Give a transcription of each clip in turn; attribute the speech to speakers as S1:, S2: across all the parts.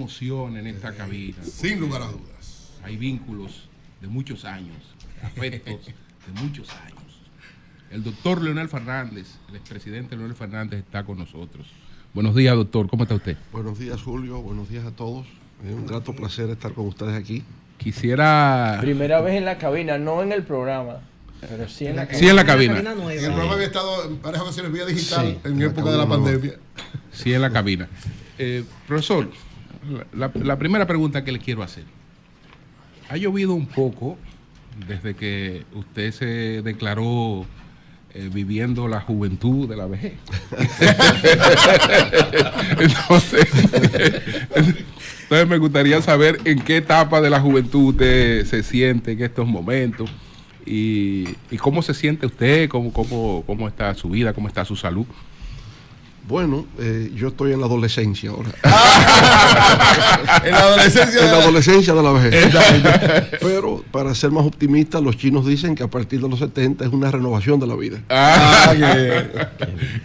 S1: emoción en esta cabina.
S2: Sin lugar a dudas.
S1: Hay vínculos de muchos años, afectos de muchos años. El doctor Leonel Fernández, el expresidente Leonel Fernández, está con nosotros. Buenos días, doctor. ¿Cómo está usted?
S3: Buenos días, Julio. Buenos días a todos. Es un grato placer estar con ustedes aquí.
S1: Quisiera...
S4: Primera vez en la cabina, no en el programa, pero sí en la cabina.
S1: Sí, en la cabina.
S2: En el programa había estado en varias ocasiones vía digital en época de la
S3: cabina
S2: pandemia.
S1: Sí, en la cabina. Profesor, la primera pregunta que le quiero hacer. Ha llovido un poco desde que usted se declaró viviendo la juventud de la vejez. Entonces me gustaría saber en qué etapa de la juventud usted se siente en estos momentos y cómo se siente usted, cómo está su vida, cómo está su salud.
S3: Bueno, yo estoy en la adolescencia ahora.
S2: En la adolescencia.
S3: En la adolescencia de la vejez. Pero para ser más optimista, los chinos dicen que a partir de los 70 es una renovación de la vida.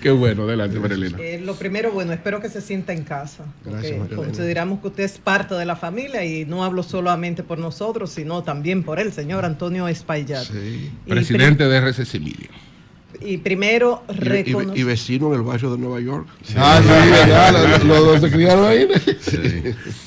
S1: Qué bueno, adelante, Marilena.
S5: Lo primero, bueno, espero que se sienta en casa.
S3: Gracias, Marilena.
S5: Consideramos que usted es parte de la familia y no hablo solamente por nosotros, sino también por el señor Antonio Espaillat.
S3: Sí.
S1: Presidente de RCC Media.
S5: Y primero
S3: Y vecino en el barrio de Nueva York.
S2: Sí, los dos se criaron ahí.
S3: Sí.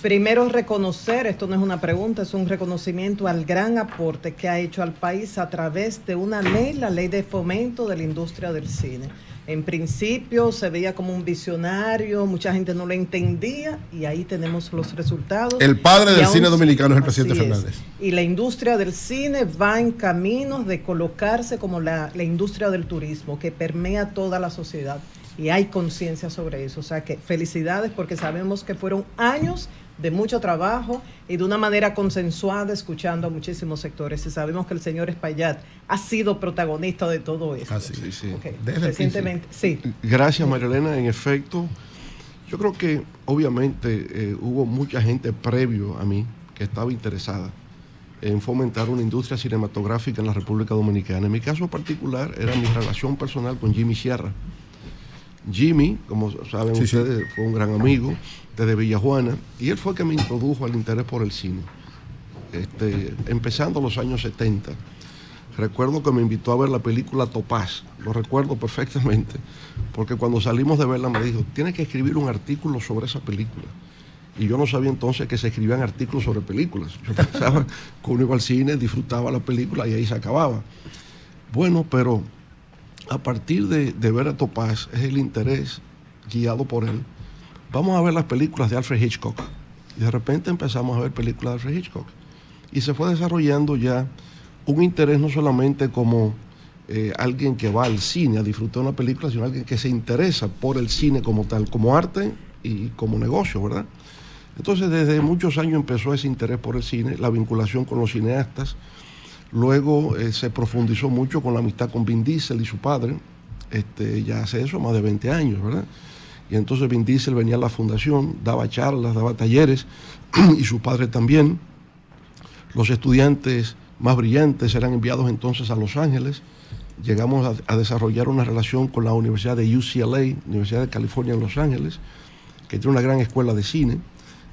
S5: Primero reconocer, esto no es una pregunta, es un reconocimiento al gran aporte que ha hecho al país a través de una ley, la ley de fomento de la industria del cine. En principio se veía como un visionario, mucha gente no lo entendía y ahí tenemos los resultados.
S2: El padre del cine dominicano es el presidente Fernández.
S5: Y la industria del cine va en caminos de colocarse como la industria del turismo que permea toda la sociedad y hay conciencia sobre eso. O sea que felicidades porque sabemos que fueron años de mucho trabajo y de una manera consensuada escuchando a muchísimos sectores y sabemos que el señor Espaillat ha sido protagonista de todo esto.
S3: Sí.
S5: Okay.
S2: Recientemente,
S5: sí.
S3: Gracias, Marilena. En efecto, yo creo que obviamente hubo mucha gente previo a mí que estaba interesada en fomentar una industria cinematográfica en la República Dominicana. En mi caso particular era mi relación personal con Jimmy Sierra. Jimmy, como saben ustedes, fue un gran amigo desde Villajuana y él fue el que me introdujo al interés por el cine, empezando los años 70. Recuerdo que me invitó a ver la película Topaz, lo recuerdo perfectamente, porque cuando salimos de verla me dijo, tienes que escribir un artículo sobre esa película. Y yo no sabía entonces que se escribían artículos sobre películas. Yo pensaba que uno iba al cine, disfrutaba la película y ahí se acababa. Bueno, pero a partir de ver a Topaz, es el interés guiado por él. Vamos a ver las películas de Alfred Hitchcock. Y de repente empezamos a ver películas de Alfred Hitchcock. Y se fue desarrollando ya un interés no solamente como alguien que va al cine a disfrutar una película, sino alguien que se interesa por el cine como tal, como arte y como negocio, ¿verdad? Entonces desde muchos años empezó ese interés por el cine, la vinculación con los cineastas. Luego se profundizó mucho con la amistad con Vin Diesel y su padre, ya hace eso más de 20 años, ¿verdad? Y entonces Vin Diesel venía a la fundación, daba charlas, daba talleres, y su padre también. Los estudiantes más brillantes eran enviados entonces a Los Ángeles. Llegamos a desarrollar una relación con la Universidad de UCLA, Universidad de California en Los Ángeles, que tiene una gran escuela de cine.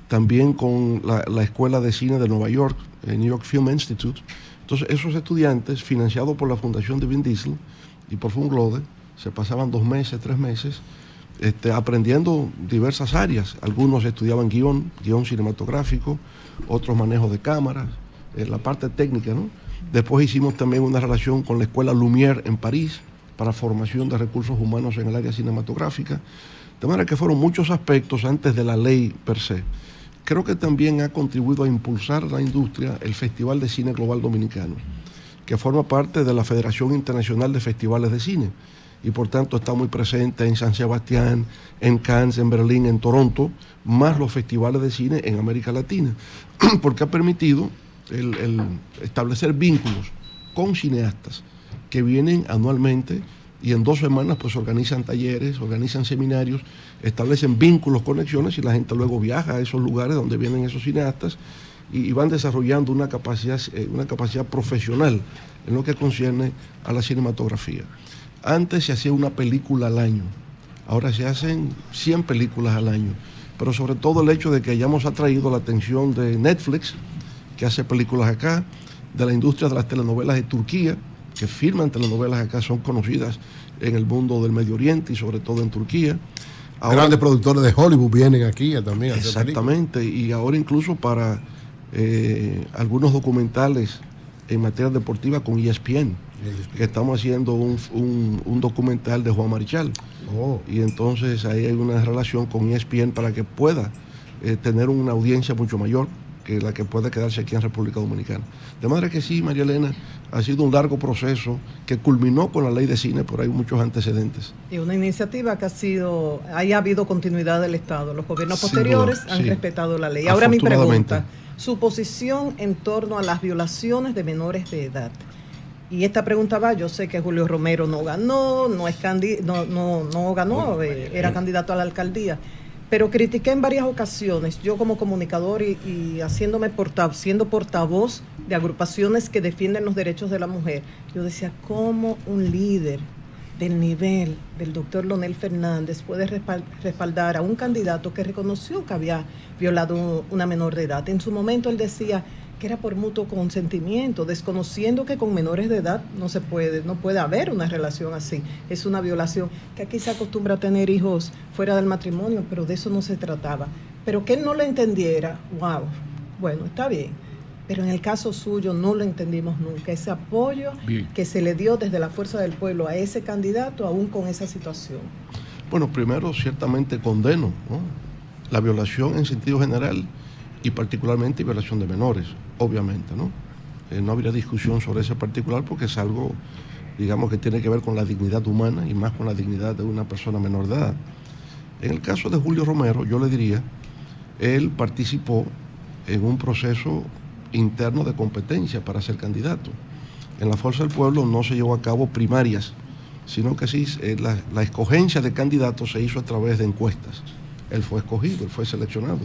S3: También con la Escuela de Cine de Nueva York, el New York Film Institute. Entonces, esos estudiantes, financiados por la fundación de Vin Diesel y por Funglode, se pasaban 2 meses, 3 meses, aprendiendo diversas áreas. Algunos estudiaban guión cinematográfico, otros manejo de cámaras, la parte técnica, ¿no? Después hicimos también una relación con la Escuela Lumière en París para formación de recursos humanos en el área cinematográfica. De manera que fueron muchos aspectos antes de la ley per se. Creo que también ha contribuido a impulsar la industria el Festival de Cine Global Dominicano, que forma parte de la Federación Internacional de Festivales de Cine y por tanto está muy presente en San Sebastián, en Cannes, en Berlín, en Toronto, más los festivales de cine en América Latina, porque ha permitido el establecer vínculos con cineastas que vienen anualmente y en 2 semanas pues organizan talleres, organizan seminarios, establecen vínculos, conexiones y la gente luego viaja a esos lugares donde vienen esos cineastas y van desarrollando una capacidad profesional en lo que concierne a la cinematografía. Antes se hacía una película al año, ahora se hacen 100 películas al año. pero sobre todo el hecho de que hayamos atraído la atención de Netflix, que hace películas acá, de la industria de las telenovelas de Turquía, que filman telenovelas acá, son conocidas en el mundo del Medio Oriente y sobre todo en Turquía. Ahora,
S2: grandes productores de Hollywood vienen aquí también a hacer
S3: exactamente, y ahora incluso para algunos documentales en materia deportiva con ESPN, que estamos haciendo un documental de Juan Marichal. Y entonces ahí hay una relación con ESPN para que pueda tener una audiencia mucho mayor que la que puede quedarse aquí en República Dominicana. De manera que sí, María Elena, ha sido un largo proceso que culminó con la ley de cine, pero hay muchos antecedentes.
S5: Y una iniciativa que ha habido continuidad del Estado. Los gobiernos posteriores han respetado la ley. Ahora mi pregunta, su posición en torno a las violaciones de menores de edad. Y esta pregunta va, yo sé que Julio Romero no ganó, era candidato a la alcaldía, pero critiqué en varias ocasiones, yo como comunicador y siendo portavoz de agrupaciones que defienden los derechos de la mujer, yo decía, ¿cómo un líder del nivel del doctor Leonel Fernández puede respaldar a un candidato que reconoció que había violado una menor de edad? En su momento él decía que era por mutuo consentimiento, desconociendo que con menores de edad no puede haber una relación así. Es una violación, que aquí se acostumbra a tener hijos fuera del matrimonio, pero de eso no se trataba. Pero que él no lo entendiera, wow, bueno, está bien. Pero en el caso suyo no lo entendimos nunca, ese apoyo que se le dio desde la fuerza del pueblo a ese candidato, aún con esa situación.
S3: Bueno, primero ciertamente condeno, ¿no?, la violación en sentido general y particularmente violación de menores, obviamente, ¿no? No habría discusión sobre ese particular porque es algo, digamos, que tiene que ver con la dignidad humana y más con la dignidad de una persona menor de edad. En el caso de Julio Romero, yo le diría, él participó en un proceso interno de competencia para ser candidato. En la Fuerza del Pueblo no se llevó a cabo primarias, sino que sí, la escogencia de candidatos se hizo a través de encuestas. Él fue escogido, él fue seleccionado.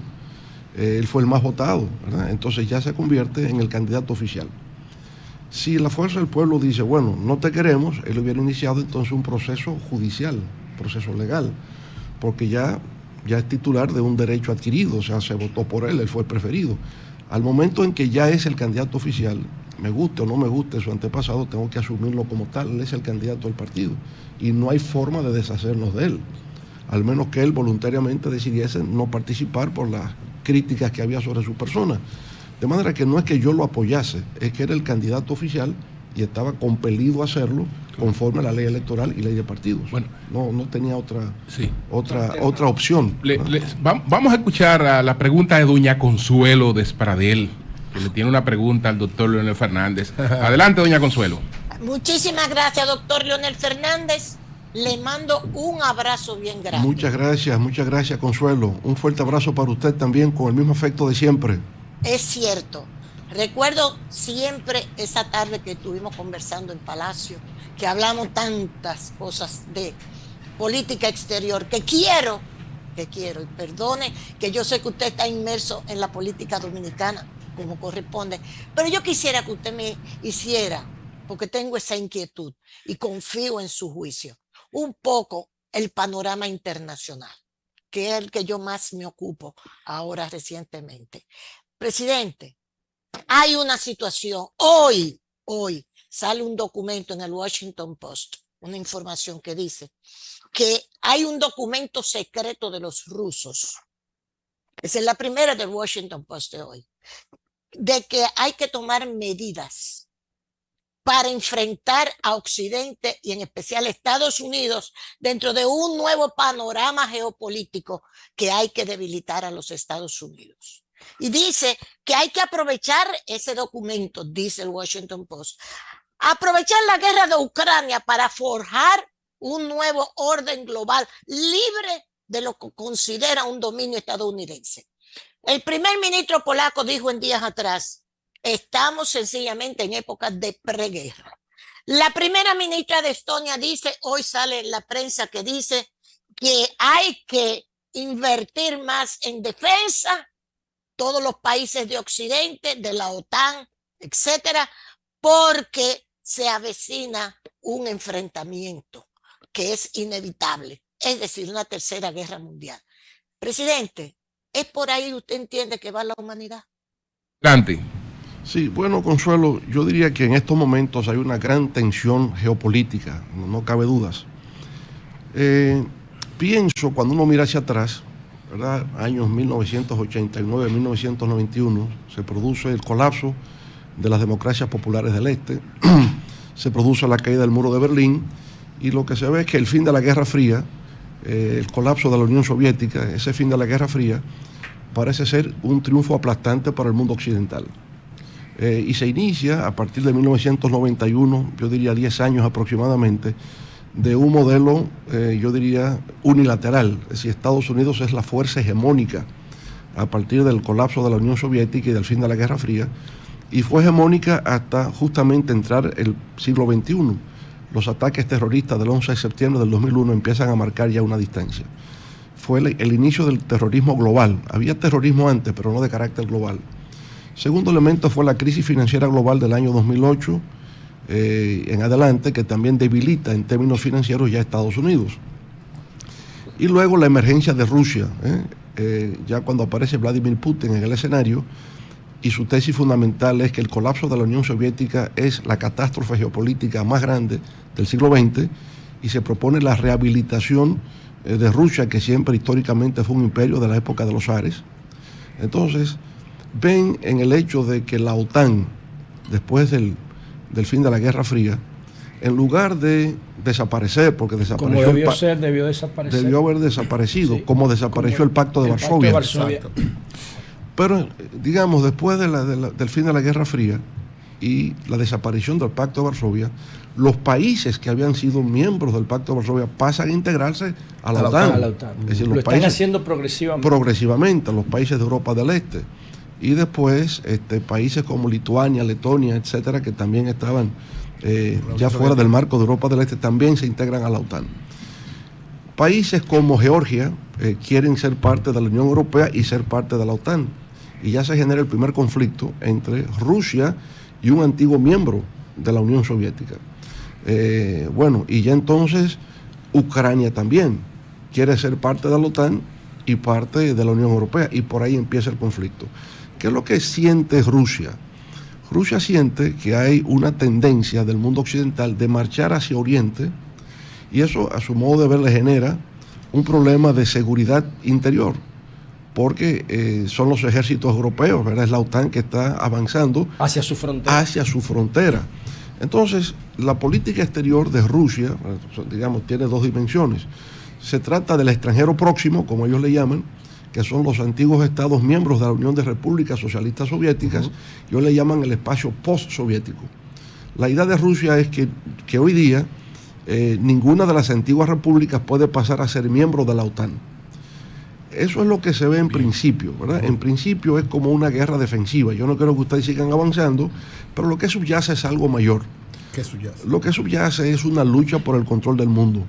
S3: Él fue el más votado, ¿verdad? Entonces ya se convierte en el candidato oficial. Si la Fuerza del Pueblo dice, bueno, no te queremos, él hubiera iniciado entonces un proceso judicial, proceso legal, porque ya es titular de un derecho adquirido, o sea, se votó por él fue el preferido. Al momento en que ya es el candidato oficial, me guste o no me guste su antepasado, tengo que asumirlo como tal, él es el candidato del partido y no hay forma de deshacernos de él, al menos que él voluntariamente decidiese no participar por las críticas que había sobre su persona. De manera que no es que yo lo apoyase, es que era el candidato oficial y estaba compelido a hacerlo conforme a la ley electoral y ley de partidos.
S1: Bueno,
S3: no tenía otra opción.
S1: Vamos a escuchar a la pregunta de doña Consuelo Despradel, que le tiene una pregunta al doctor Leonel Fernández. Adelante, doña Consuelo.
S6: Muchísimas gracias, doctor Leonel Fernández. Le mando un abrazo bien grande.
S3: Muchas gracias, Consuelo. Un fuerte abrazo para usted también, con el mismo afecto de siempre.
S6: Es cierto. Recuerdo siempre esa tarde que estuvimos conversando en Palacio, que hablamos tantas cosas de política exterior, que quiero, y perdone que yo sé que usted está inmerso en la política dominicana como corresponde, pero yo quisiera que usted me hiciera, porque tengo esa inquietud y confío en su juicio, un poco el panorama internacional, que es el que yo más me ocupo ahora recientemente. Presidente, hay una situación, hoy sale un documento en el Washington Post, una información que dice que hay un documento secreto de los rusos, esa es la primera del Washington Post de hoy, de que hay que tomar medidas para enfrentar a Occidente y en especial a Estados Unidos dentro de un nuevo panorama geopolítico que hay que debilitar a los Estados Unidos. Y dice que hay que aprovechar ese documento, dice el Washington Post, aprovechar la guerra de Ucrania para forjar un nuevo orden global libre de lo que considera un dominio estadounidense. El primer ministro polaco dijo en días atrás, estamos sencillamente en épocas de preguerra. La primera ministra de Estonia dice, hoy sale en la prensa que dice que hay que invertir más en defensa, todos los países de Occidente, de la OTAN, etcétera, porque se avecina un enfrentamiento que es inevitable, es decir, una tercera guerra mundial. Presidente, ¿Es por ahí usted entiende que va la humanidad?
S1: Dante.
S3: Sí, bueno, Consuelo, yo diría que en estos momentos hay una gran tensión geopolítica, no cabe dudas. Pienso, cuando uno mira hacia atrás, ¿verdad? Años 1989, 1991, se produce el colapso de las democracias populares del Este, se produce la caída del muro de Berlín, y lo que se ve es que el fin de la Guerra Fría, el colapso de la Unión Soviética, ese fin de la Guerra Fría, parece ser un triunfo aplastante para el mundo occidental. Y se inicia a partir de 1991, yo diría 10 años aproximadamente, de un modelo, yo diría, unilateral. Es decir, Estados Unidos es la fuerza hegemónica a partir del colapso de la Unión Soviética y del fin de la Guerra Fría, y fue hegemónica hasta justamente entrar el siglo XXI. Los ataques terroristas del 11 de septiembre del 2001 empiezan a marcar ya una distancia. Fue el inicio del terrorismo global. Había terrorismo antes, pero no de carácter global. Segundo elemento fue la crisis financiera global del año 2008 en adelante, que también debilita en términos financieros ya Estados Unidos. Y luego la emergencia de Rusia, ya cuando aparece Vladimir Putin en el escenario, y su tesis fundamental es que el colapso de la Unión Soviética es la catástrofe geopolítica más grande del siglo XX, y se propone la rehabilitación de Rusia, que siempre históricamente fue un imperio de la época de los zares. Entonces, ven en el hecho de que la OTAN, después del fin de la Guerra Fría, en lugar de desaparecer, porque desapareció,
S4: como debió desaparecer.
S3: Debió haber desaparecido, sí, como desapareció como el Pacto de Varsovia. Pero, digamos, después del fin de la Guerra Fría y la desaparición del Pacto de Varsovia, los países que habían sido miembros del Pacto de Varsovia pasan a integrarse a la OTAN.
S4: Es decir, lo están haciendo progresivamente.
S3: Progresivamente, los países de Europa del Este. Y después países como Lituania, Letonia, etcétera, que también estaban ya fuera del marco de Europa del Este, también se integran a la OTAN. Países como Georgia quieren ser parte de la Unión Europea y ser parte de la OTAN. Y ya se genera el primer conflicto entre Rusia y un antiguo miembro de la Unión Soviética. Bueno, y ya entonces Ucrania también quiere ser parte de la OTAN y parte de la Unión Europea, y por ahí empieza el conflicto. ¿Qué es lo que siente Rusia? Rusia siente que hay una tendencia del mundo occidental de marchar hacia Oriente, y eso a su modo de ver le genera un problema de seguridad interior, porque son los ejércitos europeos, ¿verdad? Es la OTAN que está avanzando
S4: hacia su frontera.
S3: Entonces, la política exterior de Rusia, digamos, tiene dos dimensiones. Se trata del extranjero próximo, como ellos le llaman, que son los antiguos estados miembros de la Unión de Repúblicas Socialistas Soviéticas, ellos le llaman el espacio postsoviético. La idea de Rusia es que hoy día ninguna de las antiguas repúblicas puede pasar a ser miembro de la OTAN. Eso es lo que se ve en principio, ¿verdad? En principio es como una guerra defensiva. Yo no quiero que ustedes sigan avanzando, pero lo que subyace es algo mayor.
S2: ¿Qué subyace?
S3: Lo que subyace es una lucha por el control del mundo.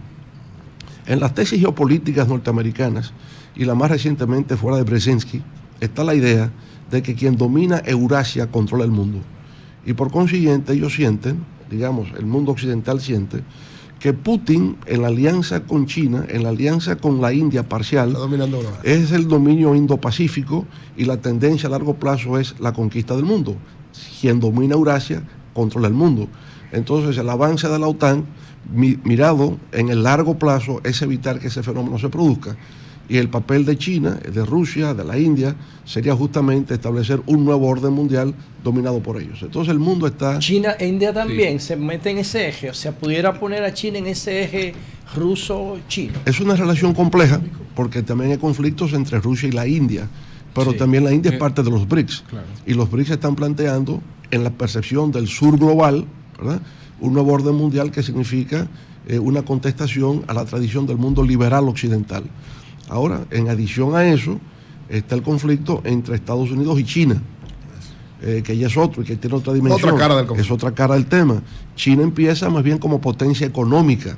S3: En las tesis geopolíticas norteamericanas, y la más recientemente fuera de Brzezinski, está la idea de que quien domina Eurasia controla el mundo. Y por consiguiente ellos sienten, digamos, el mundo occidental siente, que Putin, en la alianza con China, en la alianza con la India parcial, es el dominio Indo-Pacífico, y la tendencia a largo plazo es la conquista del mundo. Quien domina Eurasia controla el mundo. Entonces el avance de la OTAN, mirado en el largo plazo, es evitar que ese fenómeno se produzca. Y el papel de China, de Rusia, de la India, sería justamente establecer un nuevo orden mundial dominado por ellos. Entonces el mundo está...
S4: China e India también se mete en ese eje, o sea, pudiera poner a China en ese eje ruso-chino.
S3: Es una relación compleja, porque también hay conflictos entre Rusia y la India, pero también la India es parte de los BRICS. Claro. Y los BRICS están planteando, en la percepción del sur global, ¿verdad?, un nuevo orden mundial que significa una contestación a la tradición del mundo liberal occidental. Ahora, en adición a eso, está el conflicto entre Estados Unidos y China, que ya es otro y que tiene otra dimensión. Es otra cara del tema. China empieza más bien como potencia económica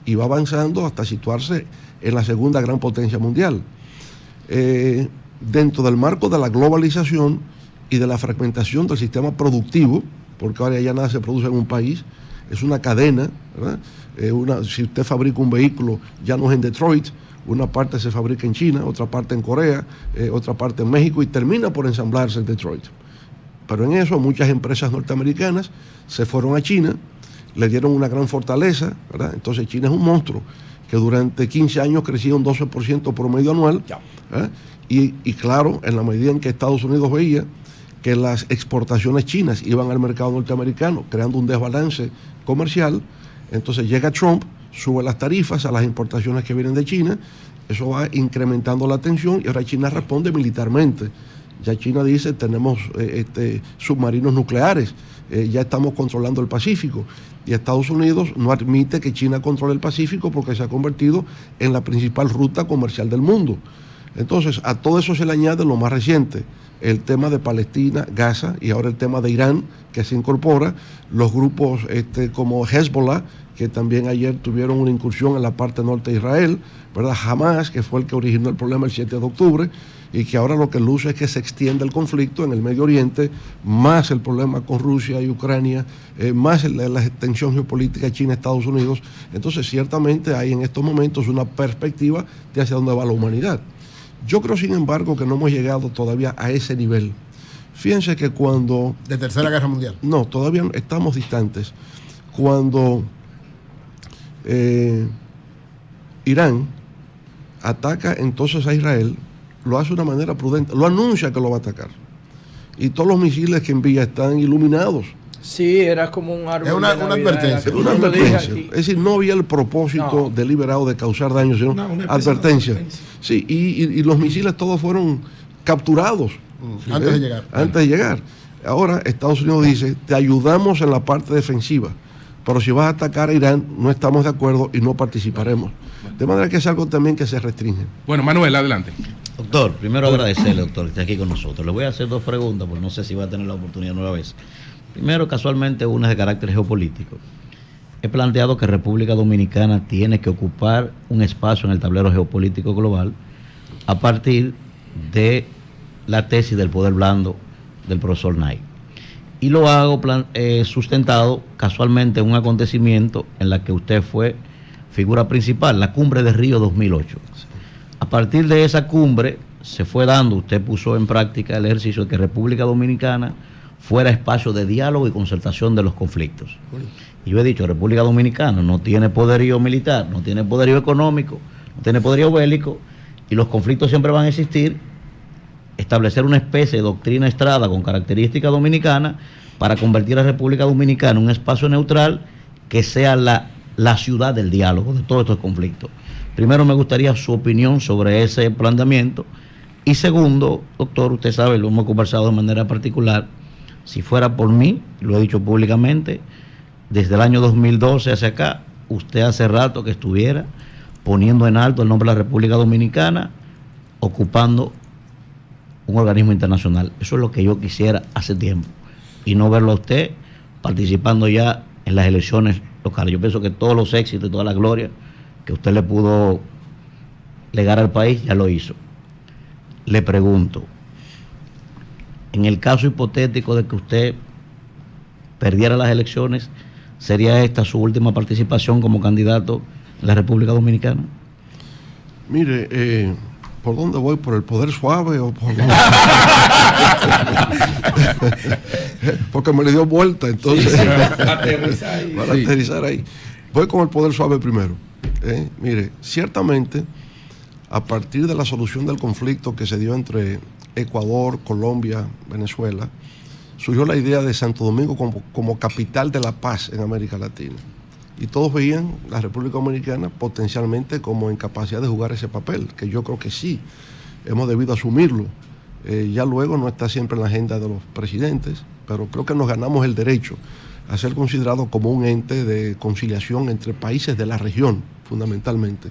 S3: y va avanzando hasta situarse en la segunda gran potencia mundial. Dentro del marco de la globalización y de la fragmentación del sistema productivo, porque ahora ya nada se produce en un país, es una cadena, ¿verdad? Si usted fabrica un vehículo, ya no es en Detroit, Una parte se fabrica en China, otra parte en Corea, otra parte en México y termina por ensamblarse en Detroit. Pero en eso muchas empresas norteamericanas se fueron a China, le dieron una gran fortaleza, ¿verdad? Entonces China es un monstruo que durante 15 años crecía un 12% promedio anual. Y claro, en la medida en que Estados Unidos veía que las exportaciones chinas iban al mercado norteamericano, creando un desbalance comercial, entonces llega Trump, sube las tarifas a las importaciones que vienen de China, eso va incrementando la tensión y ahora China responde militarmente. Ya China dice, tenemos submarinos nucleares, ya estamos controlando el Pacífico. Y Estados Unidos no admite que China controle el Pacífico porque se ha convertido en la principal ruta comercial del mundo. Entonces, a todo eso se le añade lo más reciente, el tema de Palestina, Gaza, y ahora el tema de Irán, que se incorpora, los grupos como Hezbollah, que también ayer tuvieron una incursión en la parte norte de Israel, ¿verdad? Hamas, que fue el que originó el problema el 7 de octubre, y que ahora lo que luce es que se extiende el conflicto en el Medio Oriente, más el problema con Rusia y Ucrania, más la extensión geopolítica China-Estados Unidos. Entonces, ciertamente hay en estos momentos una perspectiva de hacia dónde va la humanidad. Yo creo, sin embargo, que no hemos llegado todavía a ese nivel. Fíjense que cuando...
S2: ¿De Tercera Guerra Mundial?
S3: No, todavía estamos distantes. Cuando Irán ataca entonces a Israel, lo hace de una manera prudente, lo anuncia que lo va a atacar. Y todos los misiles que envía están iluminados.
S4: Sí, era como un árbol.
S2: Es una advertencia.
S3: Una advertencia. Es decir, no había el propósito deliberado de causar daño, sino advertencia. Sí, y los misiles todos fueron capturados
S2: antes de llegar.
S3: Antes de llegar. Ahora Estados Unidos dice, te ayudamos en la parte defensiva, pero si vas a atacar a Irán, no estamos de acuerdo y no participaremos. De manera que es algo también que se restringe.
S1: Bueno, Manuel, adelante.
S7: Doctor, primero agradecerle, doctor, que esté aquí con nosotros. Le voy a hacer dos preguntas, porque no sé si va a tener la oportunidad nueva vez. Primero, casualmente, una es de carácter geopolítico. He planteado que República Dominicana tiene que ocupar un espacio en el tablero geopolítico global a partir de la tesis del poder blando del profesor Knight. Y lo hago sustentado casualmente en un acontecimiento en la que usted fue figura principal, la cumbre de Río 2008. A partir de esa cumbre se fue dando, usted puso en práctica el ejercicio de que República Dominicana fuera espacio de diálogo y concertación de los conflictos. Y yo he dicho, República Dominicana no tiene poderío militar, no tiene poderío económico, no tiene poderío bélico, y los conflictos siempre van a existir. Establecer una especie de doctrina Estrada con característica dominicana para convertir a República Dominicana en un espacio neutral que sea la ciudad del diálogo de todos estos conflictos. Primero, me gustaría su opinión sobre ese planteamiento. Y segundo, doctor, usted sabe, lo hemos conversado de manera particular, si fuera por mí, lo he dicho públicamente, desde el año 2012 hacia acá, usted hace rato que estuviera poniendo en alto el nombre de la República Dominicana, ocupando un organismo internacional. Eso es lo que yo quisiera hace tiempo, y no verlo a usted participando ya en las elecciones locales. Yo pienso que todos los éxitos y toda la gloria que usted le pudo legar al país, ya lo hizo. Le pregunto, en el caso hipotético de que usted perdiera las elecciones, ¿sería esta su última participación como candidato en la República Dominicana?
S3: Mire, ¿por dónde voy? ¿Por el poder suave o por dónde? Porque me le dio vuelta, entonces. Para aterrizar ahí. Voy con el poder suave primero. Mire, ciertamente, a partir de la solución del conflicto que se dio entre Ecuador, Colombia, Venezuela, surgió la idea de Santo Domingo como capital de la paz en América Latina. Y todos veían la República Dominicana potencialmente como en capacidad de jugar ese papel, que yo creo que sí, hemos debido asumirlo. Ya luego no está siempre en la agenda de los presidentes, pero creo que nos ganamos el derecho a ser considerado como un ente de conciliación entre países de la región, fundamentalmente.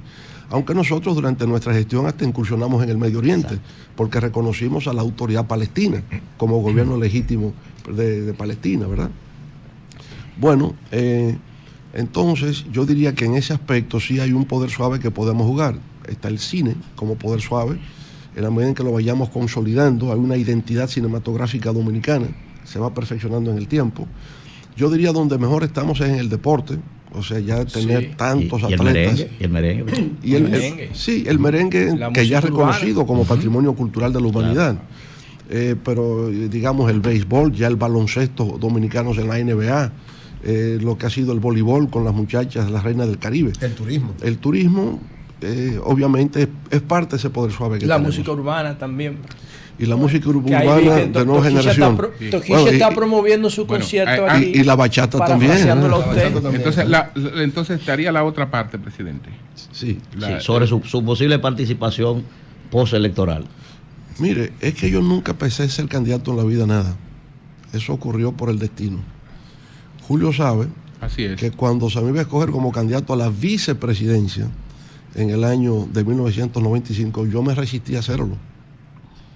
S3: Aunque nosotros durante nuestra gestión hasta incursionamos en el Medio Oriente, porque reconocimos a la autoridad palestina como gobierno legítimo de Palestina, ¿verdad? Bueno, entonces yo diría que en ese aspecto sí hay un poder suave que podemos jugar. Está el cine como poder suave, en la medida en que lo vayamos consolidando, hay una identidad cinematográfica dominicana, se va perfeccionando en el tiempo. Yo diría donde mejor estamos es en el deporte, O sea, ya de tener
S4: Sí.
S3: tantos
S7: y el
S3: atletas.
S7: merengue, y el merengue.
S3: Y
S4: El merengue.
S3: sí, el merengue
S4: La
S3: que ya es
S4: música urbana.
S3: reconocido como patrimonio cultural de la humanidad. Pero digamos el béisbol, ya el baloncesto dominicanos en la NBA, lo que ha sido el voleibol con las muchachas, las reinas del Caribe.
S2: El turismo.
S3: El turismo, obviamente, es parte de ese poder suave que
S4: La
S3: tenemos.
S4: música urbana también.
S3: Y la música
S4: Que ahí vi
S3: urbana
S4: que
S3: de nueva generación.
S4: Toquilla
S3: Bueno,
S4: está
S3: y-
S4: promoviendo su
S1: bueno,
S4: concierto
S1: ah,
S4: aquí.
S3: y la bachata también,
S4: parafraseándolo a
S2: La
S4: usted.
S2: bachata también.
S1: Entonces estaría la otra parte, presidente.
S3: Sí.
S1: La-
S7: Sí, sobre su posible participación postelectoral.
S3: Mire, es que yo nunca pensé ser candidato en la vida, nada. Eso ocurrió por el destino. Julio sabe
S1: Así es.
S3: que cuando se me iba a escoger como candidato a la vicepresidencia en el año de 1995, yo me resistía a hacerlo.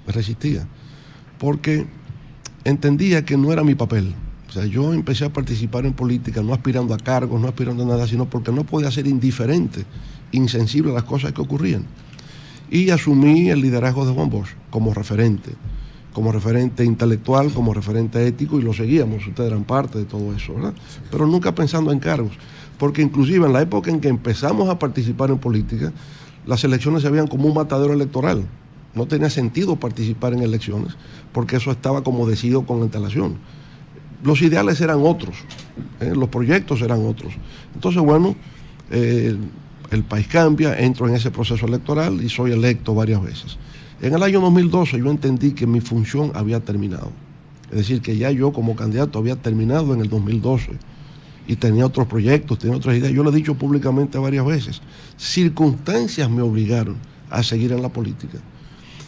S3: Me resistía. Porque entendía que no era mi papel. O sea, yo empecé a participar en política no aspirando a cargos, no aspirando a nada, sino porque no podía ser indiferente, insensible a las cosas que ocurrían. Y asumí el liderazgo de Juan Bosch como referente intelectual, como referente ético, y lo seguíamos, ustedes eran parte de todo eso, ¿verdad? Pero nunca pensando en cargos, porque inclusive en la época en que empezamos a participar en política, las elecciones se veían como un matadero electoral. No tenía sentido participar en elecciones, porque eso estaba como decidido con antelación. Los ideales eran otros, los proyectos eran otros. Entonces, bueno, el país cambia, entro en ese proceso electoral y soy electo varias veces. En el año 2012 yo entendí que mi función había terminado. Es decir, que ya yo como candidato había terminado en el 2012 y tenía otros proyectos, tenía otras ideas. Yo lo he dicho públicamente varias veces. Circunstancias me obligaron a seguir en la política.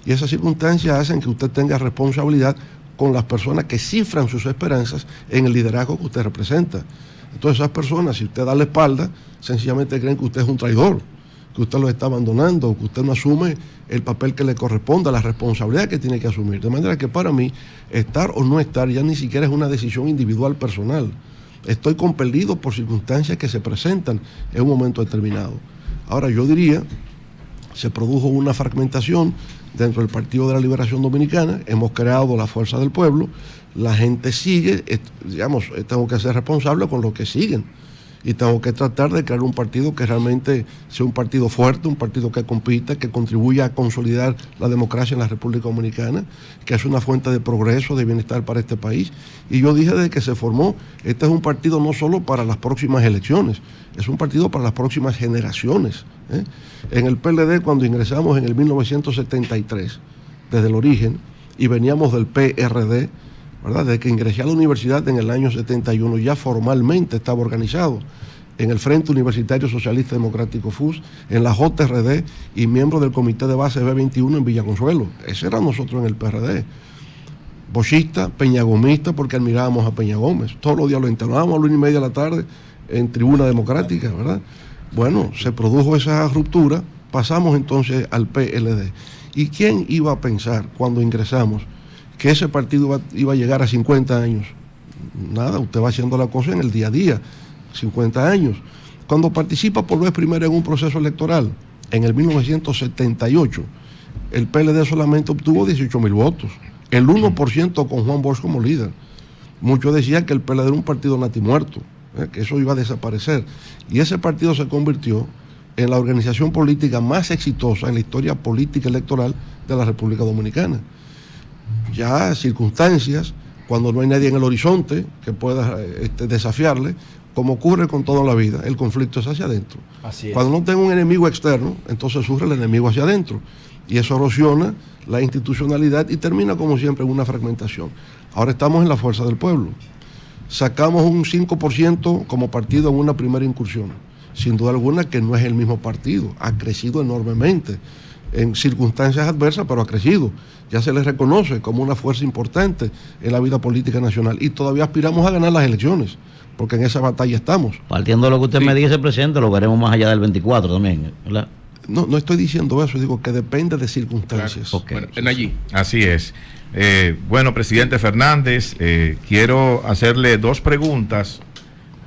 S3: Y esas circunstancias hacen que usted tenga responsabilidad con las personas que cifran sus esperanzas en el liderazgo que usted representa. Entonces esas personas, si usted da la espalda, sencillamente creen que usted es un traidor, que usted los está abandonando, que usted no asume el papel que le corresponde, la responsabilidad que tiene que asumir. De manera que para mí, estar o no estar ya ni siquiera es una decisión individual personal. Estoy compelido por circunstancias que se presentan en un momento determinado. Ahora, yo diría, se produjo una fragmentación dentro del Partido de la Liberación Dominicana, hemos creado la Fuerza del Pueblo, la gente sigue, digamos, tengo que ser responsable con lo que siguen. Y tengo que tratar de crear un partido que realmente sea un partido fuerte, un partido que compita, que contribuya a consolidar la democracia en la República Dominicana, que es una fuente de progreso, de bienestar para este país. Y yo dije desde que se formó, este es un partido no solo para las próximas elecciones, es un partido para las próximas generaciones. En el PLD, cuando ingresamos en el 1973, desde el origen, y veníamos del PRD, ¿verdad? Desde que ingresé a la universidad en el año 71 ya formalmente estaba organizado en el Frente Universitario Socialista Democrático FUS, en la JRD y miembro del Comité de Base B21 en Villaconsuelo. Ese era nosotros en el PRD. Bochista, peñagomista, porque admirábamos a Peña Gómez. Todos los días lo internábamos a las 1:30 de la tarde en Tribuna Democrática, ¿verdad? Bueno, se produjo esa ruptura, pasamos entonces al PLD. ¿Y quién iba a pensar cuando ingresamos que ese partido iba a llegar a 50 años? Nada, usted va haciendo la cosa en el día a día, 50 años. Cuando participa por vez primera en un proceso electoral, en el 1978, el PLD solamente obtuvo 18,000 votos, el 1% con Juan Bosch como líder. Muchos decían que el PLD era un partido natimuerto, que eso iba a desaparecer. Y ese partido se convirtió en la organización política más exitosa en la historia política electoral de la República Dominicana. Ya circunstancias, cuando no hay nadie en el horizonte que pueda desafiarle, como ocurre con toda la vida, el conflicto es hacia adentro.
S4: Así es.
S3: Cuando no tengo un enemigo externo, entonces surge el enemigo hacia adentro. Y eso erosiona la institucionalidad y termina, como siempre, en una fragmentación. Ahora estamos en la Fuerza del Pueblo. Sacamos un 5% como partido en una primera incursión. Sin duda alguna que no es el mismo partido, ha crecido enormemente en circunstancias adversas, pero ha crecido. Ya se les reconoce como una fuerza importante en la vida política nacional y todavía aspiramos a ganar las elecciones, porque en esa batalla estamos.
S7: Partiendo de lo que usted me dice, presidente, lo veremos más allá del 24 también, ¿verdad?
S3: No estoy diciendo eso, digo que depende de circunstancias.
S1: Claro.
S7: Okay.
S1: Bueno, allí.
S8: Así es. Bueno, presidente Fernández, quiero hacerle dos preguntas.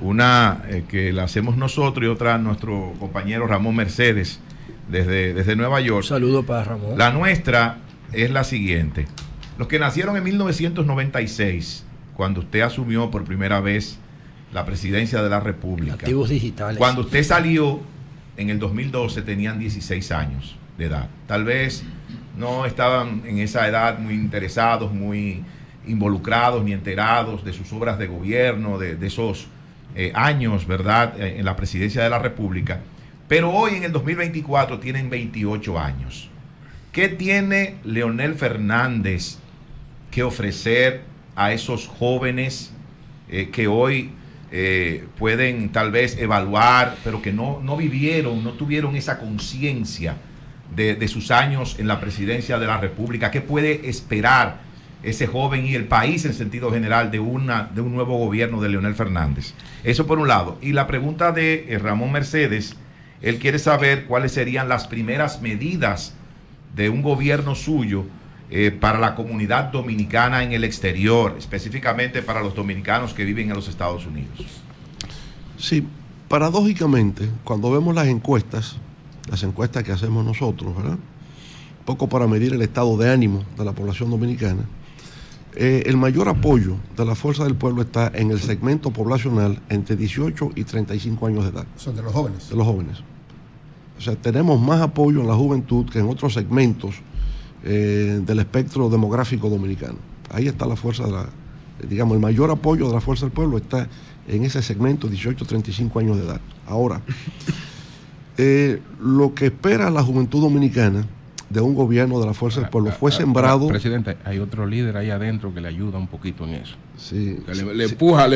S8: Una que la hacemos nosotros y otra a nuestro compañero Ramón Mercedes desde Nueva York.
S4: Un saludo para Ramón.
S8: La nuestra es la siguiente. Los que nacieron en 1996, cuando usted asumió por primera vez la presidencia de la República.
S4: Activos digitales.
S8: Cuando usted salió en el 2012 tenían 16 años de edad. Tal vez no estaban en esa edad muy interesados, muy involucrados ni enterados de sus obras de gobierno, de esos años, ¿verdad?, en la presidencia de la República. Pero hoy en el 2024 tienen 28 años. ¿Qué tiene Leonel Fernández que ofrecer a esos jóvenes que hoy pueden tal vez evaluar, pero que no vivieron, no tuvieron esa conciencia de sus años en la presidencia de la República? ¿Qué puede esperar ese joven y el país en sentido general de un nuevo gobierno de Leonel Fernández? Eso por un lado. Y la pregunta de Ramón Mercedes, él quiere saber cuáles serían las primeras medidas de un gobierno suyo para la comunidad dominicana en el exterior, específicamente para los dominicanos que viven en los Estados Unidos.
S3: Sí, paradójicamente, cuando vemos las encuestas que hacemos nosotros, ¿verdad?, un poco para medir el estado de ánimo de la población dominicana, el mayor apoyo de la Fuerza del Pueblo está en el segmento poblacional entre 18 y 35 años de edad.
S2: Son de los jóvenes.
S3: De los jóvenes. O sea, tenemos más apoyo en la juventud que en otros segmentos del espectro demográfico dominicano. Ahí está la fuerza el mayor apoyo de la Fuerza del Pueblo está en ese segmento 18-35 años de edad. Ahora, lo que espera la juventud dominicana de un gobierno de la Fuerza del Pueblo fue sembrado...
S1: Presidente, hay otro líder ahí adentro que le ayuda un poquito en eso.
S3: Sí.
S1: Le empuja. Hay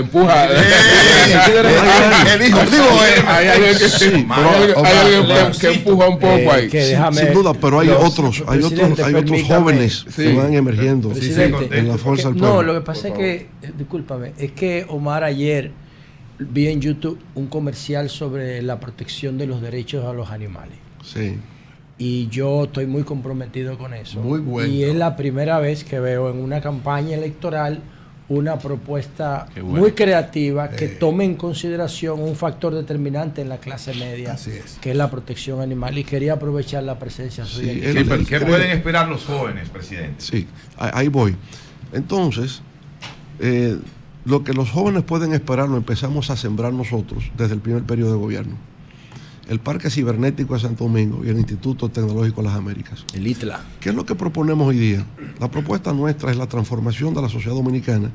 S1: alguien que empuja un poco ahí.
S3: Sin duda, pero hay otros jóvenes que van emergiendo en la Fuerza del Pueblo.
S4: No, lo que pasa es que, discúlpame, es que Omar ayer vi en YouTube un comercial sobre la protección de los derechos a los animales.
S3: Sí.
S4: Y yo estoy muy comprometido con eso.
S2: Muy bueno.
S4: Y es la primera vez que veo en una campaña electoral una propuesta muy creativa que tome en consideración un factor determinante en la clase media, que es la protección animal. Y quería aprovechar la presencia suya.
S8: ¿Qué pueden esperar los jóvenes, presidente?
S3: Sí, ahí voy. Entonces, lo que los jóvenes pueden esperar lo empezamos a sembrar nosotros desde el primer periodo de gobierno. El Parque Cibernético de Santo Domingo y el Instituto Tecnológico de las Américas.
S4: El ITLA.
S3: ¿Qué es lo que proponemos hoy día? La propuesta nuestra es la transformación de la sociedad dominicana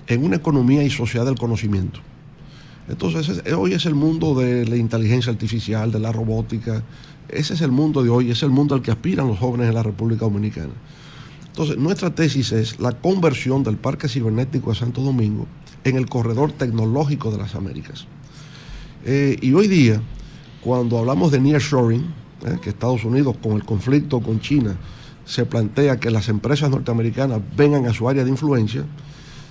S3: en una economía y sociedad del conocimiento. Entonces, hoy es el mundo de la inteligencia artificial, de la robótica. Ese es el mundo de hoy, es el mundo al que aspiran los jóvenes en la República Dominicana. Entonces, nuestra tesis es la conversión del Parque Cibernético de Santo Domingo en el corredor tecnológico de las Américas. Y hoy día, cuando hablamos de nearshoring, que Estados Unidos con el conflicto con China se plantea que las empresas norteamericanas vengan a su área de influencia,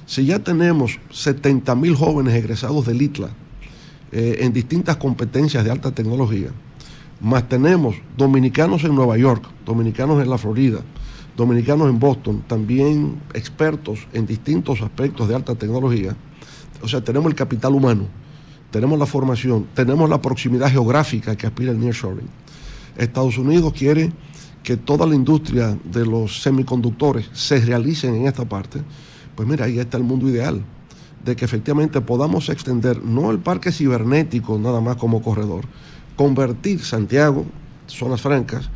S3: si ya tenemos 70,000 jóvenes egresados del ITLA en distintas competencias de alta tecnología, más tenemos dominicanos en Nueva York, dominicanos en la Florida, dominicanos en Boston, también expertos en distintos aspectos de alta tecnología, o sea, tenemos el capital humano, tenemos la formación, tenemos la proximidad geográfica que aspira el nearshoring. Estados Unidos quiere que toda la industria de los semiconductores se realicen en esta parte. Pues mira, ahí está el mundo ideal, de que efectivamente podamos extender no el parque cibernético nada más como corredor, convertir Santiago, zonas francas,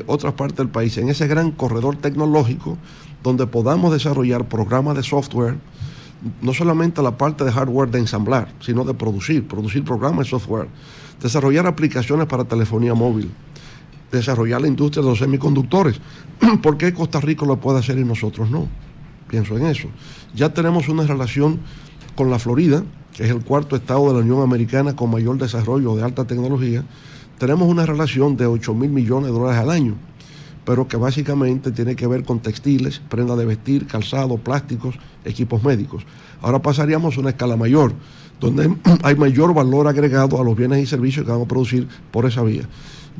S3: otras partes del país, en ese gran corredor tecnológico donde podamos desarrollar programas de software, no solamente la parte de hardware de ensamblar, sino de producir programas de software, desarrollar aplicaciones para telefonía móvil, desarrollar la industria de los semiconductores. ¿Por qué Costa Rica lo puede hacer y nosotros no? Pienso en eso. Ya tenemos una relación con la Florida, que es el cuarto estado de la Unión Americana con mayor desarrollo de alta tecnología. Tenemos una relación de $8,000 millones al año, pero que básicamente tiene que ver con textiles, prendas de vestir, calzado, plásticos, equipos médicos. Ahora pasaríamos a una escala mayor, donde hay mayor valor agregado a los bienes y servicios que vamos a producir por esa vía.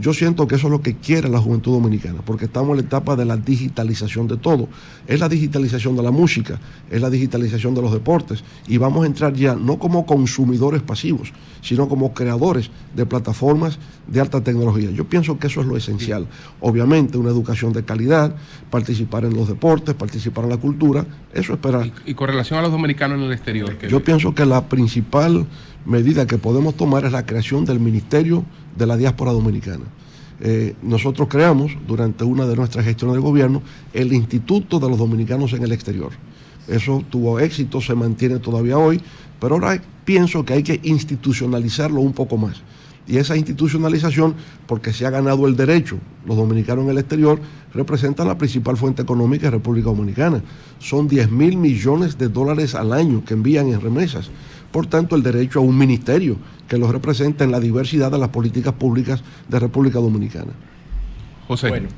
S3: Yo siento que eso es lo que quiere la juventud dominicana, porque estamos en la etapa de la digitalización de todo. Es la digitalización de la música, es la digitalización de los deportes, y vamos a entrar ya no como consumidores pasivos, sino como creadores de plataformas de alta tecnología. Yo pienso que eso es lo esencial. Obviamente una educación de calidad, participar en los deportes, participar en la cultura, eso espera
S1: Y con relación a los dominicanos en el exterior.
S3: Yo pienso que la principal medida que podemos tomar es la creación del Ministerio de la Diáspora Dominicana. Nosotros creamos, durante una de nuestras gestiones de gobierno, el Instituto de los Dominicanos en el Exterior. Eso tuvo éxito, se mantiene todavía hoy, pero ahora pienso que hay que institucionalizarlo un poco más. Y esa institucionalización, porque se ha ganado el derecho, los dominicanos en el exterior representan la principal fuente económica de República Dominicana. Son 10.000 millones de dólares al año que envían en remesas. Por tanto, el derecho a un ministerio que los represente en la diversidad de las políticas públicas de República Dominicana.
S1: José.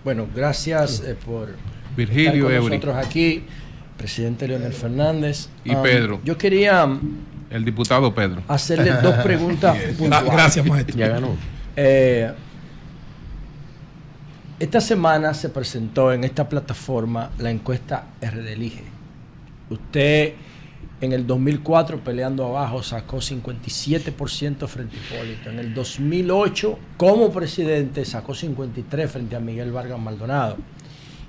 S4: Bueno, gracias por
S1: Virgilio,
S4: estar con nosotros aquí, presidente Leonel Fernández.
S1: Y Pedro.
S4: Yo quería...
S1: El diputado Pedro.
S4: Hacerle dos preguntas puntuales.
S9: Gracias, maestro.
S4: Ya ganó. Esta semana se presentó en esta plataforma la encuesta RD Elige. Usted en el 2004, peleando abajo, sacó 57% frente a Hipólito. En el 2008, como presidente, sacó 53% frente a Miguel Vargas Maldonado.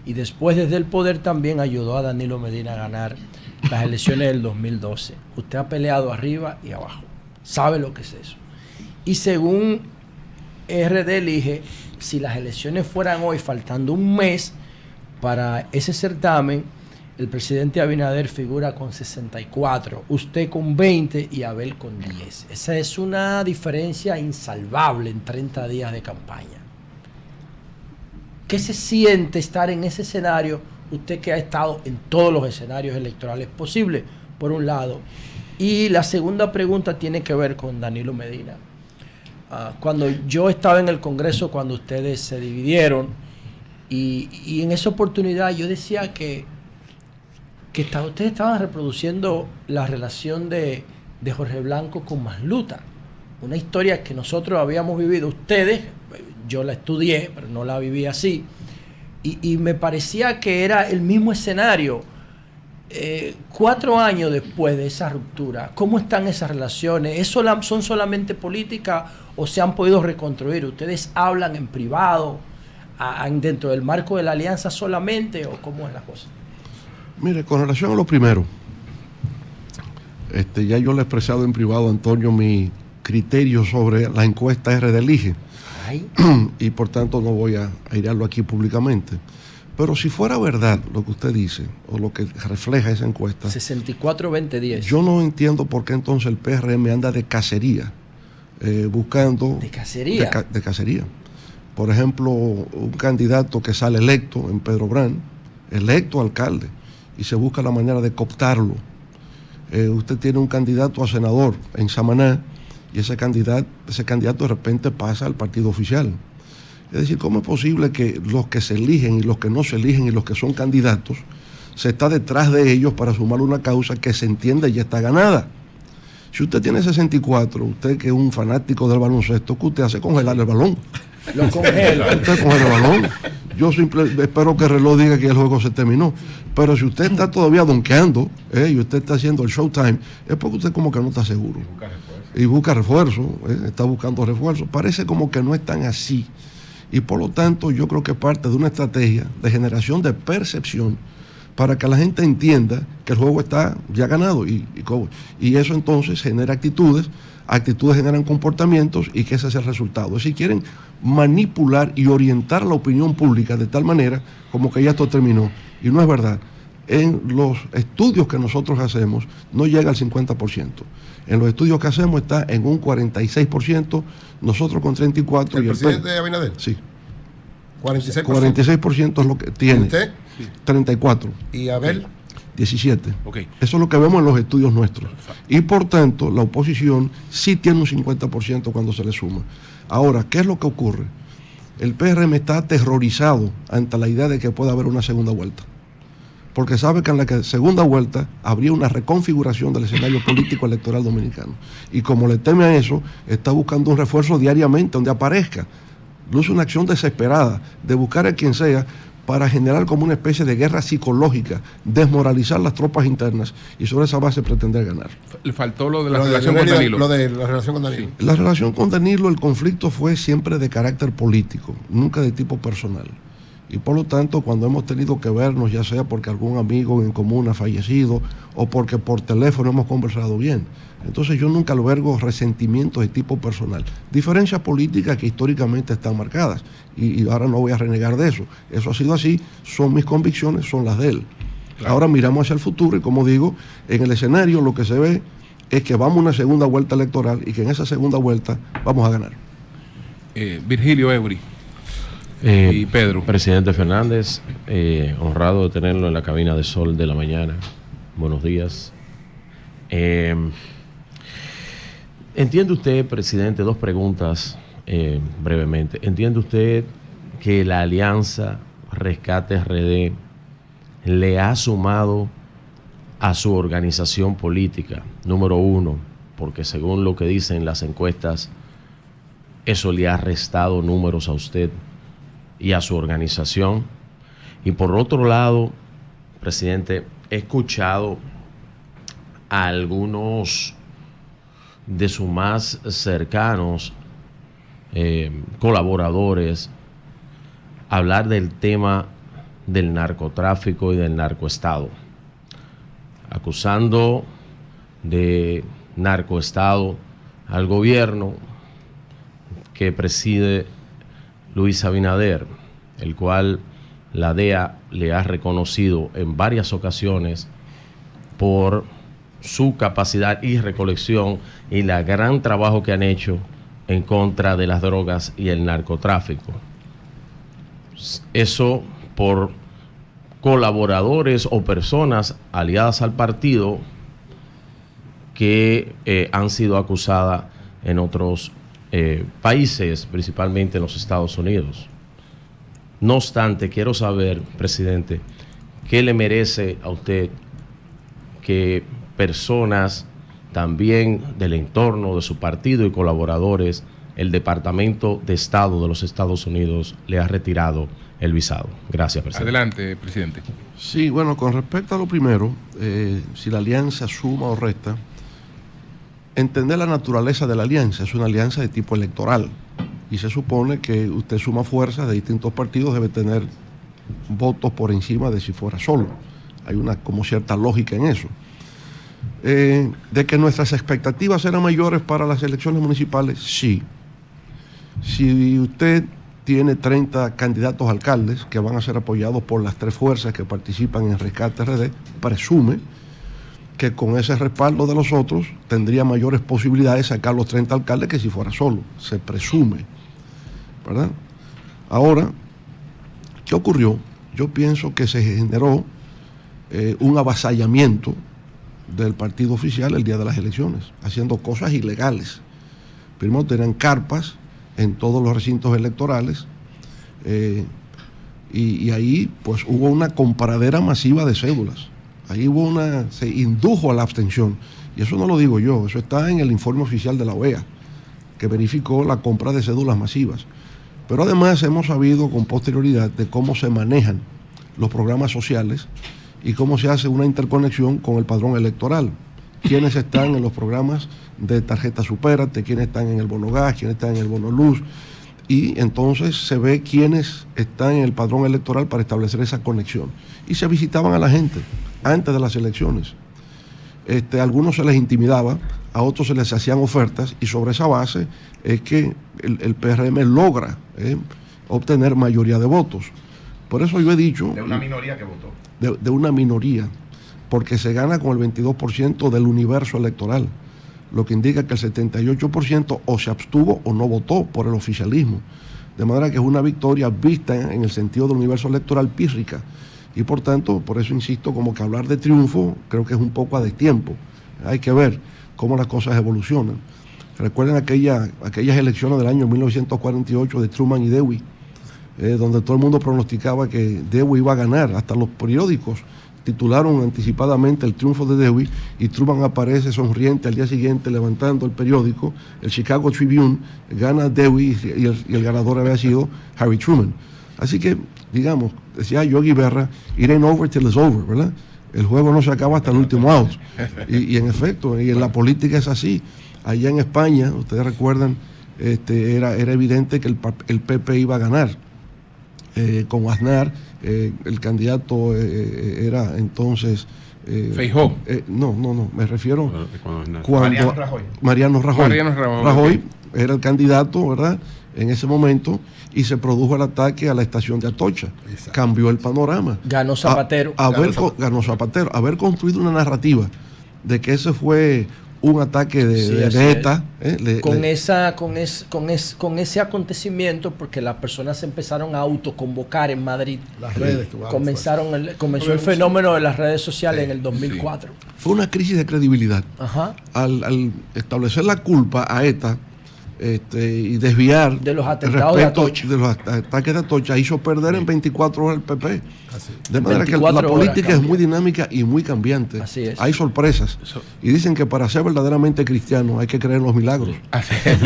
S4: Y después, desde el poder, también ayudó a Danilo Medina a ganar las elecciones del 2012. Usted ha peleado arriba y abajo. Sabe lo que es eso. Y según RD Elige, si las elecciones fueran hoy, faltando un mes para ese certamen, el presidente Abinader figura con 64, usted con 20 y Abel con 10. Esa es una diferencia insalvable en 30 días de campaña. ¿Qué se siente estar en ese escenario? Usted que ha estado en todos los escenarios electorales posibles, por un lado. Y la segunda pregunta tiene que ver con Danilo Medina. Cuando yo estaba en el Congreso, cuando ustedes se dividieron, y en esa oportunidad yo decía que ustedes estaban reproduciendo la relación de Jorge Blanco con Masluta. Una historia que nosotros habíamos vivido, ustedes, yo la estudié, pero no la viví así. Y me parecía que era el mismo escenario. 4 años después de esa ruptura, ¿cómo están esas relaciones? ¿Son solamente políticas o se han podido reconstruir? ¿Ustedes hablan en privado, dentro del marco de la alianza solamente, o cómo es la cosa?
S3: Mire, con relación a lo primero, ya yo le he expresado en privado a Antonio mi criterio sobre la encuesta RD Elige. Y por tanto no voy a airarlo aquí públicamente. Pero si fuera verdad lo que usted dice, o lo que refleja esa encuesta,
S4: 64-20-10.
S3: Yo no entiendo por qué entonces el PRM anda de cacería, buscando...
S4: ¿De cacería?
S3: De cacería. Por ejemplo, un candidato que sale electo en Pedro Brán, electo alcalde, y se busca la manera de cooptarlo. Usted tiene un candidato a senador en Samaná, y ese candidato de repente pasa al partido oficial. Es decir, ¿cómo es posible que los que se eligen y los que no se eligen y los que son candidatos se está detrás de ellos para sumar una causa que se entiende ya está ganada? Si usted tiene 64, usted que es un fanático del baloncesto, ¿qué usted hace? Congelar el balón.
S4: Lo congela.
S3: Usted congela el balón. Yo espero que el reloj diga que el juego se terminó. Pero si usted está todavía donkeando, y usted está haciendo el showtime, es porque usted como que no está seguro. Y busca refuerzo, está buscando refuerzo. Parece como que no es tan así. Y por lo tanto yo creo que parte de una estrategia de generación de percepción para que la gente entienda que el juego está ya ganado. Y eso entonces genera actitudes generan comportamientos y que ese es el resultado. Si quieren manipular y orientar la opinión pública de tal manera como que ya esto terminó. Y no es verdad. En los estudios que nosotros hacemos no llega al 50%. En los estudios que hacemos está en un 46%, nosotros con 34%.
S2: ¿El presidente Abinader?
S3: Sí.
S2: 46%.
S3: 46% es lo que tiene.
S2: ¿Y usted?
S3: 34%.
S2: ¿Y Abel?
S3: 17%.
S1: Okay.
S3: Eso es lo que vemos en los estudios nuestros. Y por tanto, la oposición sí tiene un 50% cuando se le suma. Ahora, ¿qué es lo que ocurre? El PRM está aterrorizado ante la idea de que pueda haber una segunda vuelta. Porque sabe que en la segunda vuelta habría una reconfiguración del escenario político electoral dominicano. Y como le teme a eso, está buscando un refuerzo diariamente donde aparezca. Luce una acción desesperada de buscar a quien sea para generar como una especie de guerra psicológica, desmoralizar las tropas internas y sobre esa base pretender ganar.
S1: Le faltó lo de la relación con Danilo.
S2: Lo de la relación con Danilo.
S3: Sí. La relación con Danilo, el conflicto fue siempre de carácter político, nunca de tipo personal. Y por lo tanto, cuando hemos tenido que vernos, ya sea porque algún amigo en común ha fallecido o porque por teléfono hemos conversado bien, entonces yo nunca albergo resentimientos de tipo personal. Diferencias políticas que históricamente están marcadas y ahora no voy a renegar de eso. Eso ha sido así, son mis convicciones, son las de él. Claro. Ahora miramos hacia el futuro y, como digo, en el escenario lo que se ve es que vamos a una segunda vuelta electoral y que en esa segunda vuelta vamos a ganar.
S1: Virgilio Eury. Y Pedro.
S9: Presidente Fernández, honrado de tenerlo en la cabina de Sol de la Mañana. Buenos días. ¿Entiende usted, presidente, dos preguntas brevemente? ¿Entiende usted que la alianza Rescate RD le ha sumado a su organización política? Número uno, porque según lo que dicen las encuestas, eso le ha restado números a usted y a su organización. Y por otro lado, presidente, he escuchado a algunos de sus más cercanos colaboradores hablar del tema del narcotráfico y del narcoestado, acusando de narcoestado al gobierno que preside Luis Abinader, el cual la DEA le ha reconocido en varias ocasiones por su capacidad y recolección y el gran trabajo que han hecho en contra de las drogas y el narcotráfico. Eso por colaboradores o personas aliadas al partido que han sido acusadas en otros países, principalmente en los Estados Unidos. No obstante, quiero saber, presidente, ¿qué le merece a usted que personas también del entorno de su partido y colaboradores, el Departamento de Estado de los Estados Unidos le ha retirado el visado? Gracias, presidente.
S1: Adelante, presidente.
S3: Sí, bueno, con respecto a lo primero, si la alianza suma o resta, entender la naturaleza de la alianza. Es una alianza de tipo electoral y se supone que usted suma fuerzas de distintos partidos, debe tener votos por encima de si fuera solo. Hay una como cierta lógica en eso. De que nuestras expectativas eran mayores para las elecciones municipales, sí. Si usted tiene 30 candidatos a alcaldes que van a ser apoyados por las tres fuerzas que participan en Rescate RD, presume que con ese respaldo de los otros tendría mayores posibilidades de sacar los 30 alcaldes que si fuera solo. Se presume, ¿verdad? Ahora, ¿qué ocurrió? Yo pienso que se generó un avasallamiento del partido oficial el día de las elecciones, haciendo cosas ilegales. Primero tenían carpas en todos los recintos electorales y ahí pues hubo una compradera masiva de cédulas. Ahí se indujo a la abstención. Y eso no lo digo yo, eso está en el informe oficial de la OEA, que verificó la compra de cédulas masivas. Pero además hemos sabido con posterioridad de cómo se manejan los programas sociales y cómo se hace una interconexión con el padrón electoral. Quiénes están en los programas de tarjeta Supérate, quiénes están en el bono gas, quiénes están en el bono luz. Y entonces se ve quiénes están en el padrón electoral para establecer esa conexión. Y se visitaban a la gente antes de las elecciones. A algunos se les intimidaba, a otros se les hacían ofertas y sobre esa base es que el PRM logra obtener mayoría de votos. Por eso yo he dicho...
S8: De una minoría que votó.
S3: De una minoría, porque se gana con el 22% del universo electoral, lo que indica que el 78% o se abstuvo o no votó por el oficialismo. De manera que es una victoria vista en el sentido del universo electoral pírrica. Y por tanto, por eso insisto, como que hablar de triunfo creo que es un poco a destiempo. Hay que ver cómo las cosas evolucionan. Recuerden aquellas elecciones del año 1948 de Truman y Dewey, donde todo el mundo pronosticaba que Dewey iba a ganar. Hasta los periódicos titularon anticipadamente el triunfo de Dewey y Truman aparece sonriente al día siguiente levantando el periódico. El Chicago Tribune gana Dewey y el ganador había sido Harry Truman. Así que, digamos, decía Yogi Berra, it ain't over till it's over, ¿verdad? El juego no se acaba hasta el último out. Y en efecto, y en la política es así. Allá en España, ustedes recuerdan, era evidente que el PP iba a ganar. con Aznar, el candidato era entonces...
S1: Feijó.
S3: No, me refiero
S8: Mariano Rajoy.
S3: Mariano Rajoy.
S1: Mariano Rajoy.
S3: Rajoy era el candidato, ¿verdad?, en ese momento, y se produjo el ataque a la estación de Atocha. Exacto. Cambió el panorama.
S4: Ganó Zapatero.
S3: Ganó Zapatero. Haber construido una narrativa de que ese fue un ataque de ETA.
S4: Con ese acontecimiento, porque las personas se empezaron a autoconvocar en Madrid.
S2: Las redes.
S4: Comenzó el fenómeno de las redes sociales en el 2004.
S3: Fue una crisis de credibilidad.
S4: Ajá.
S3: Al establecer la culpa a ETA y desviar
S4: de los atentados de Atocha.
S3: De los ataques de Atocha, hizo perder en 24 horas el PP. De manera que la política es muy dinámica y muy cambiante.
S4: Así es.
S3: Hay sorpresas. Y dicen que para ser verdaderamente cristiano hay que creer en los milagros.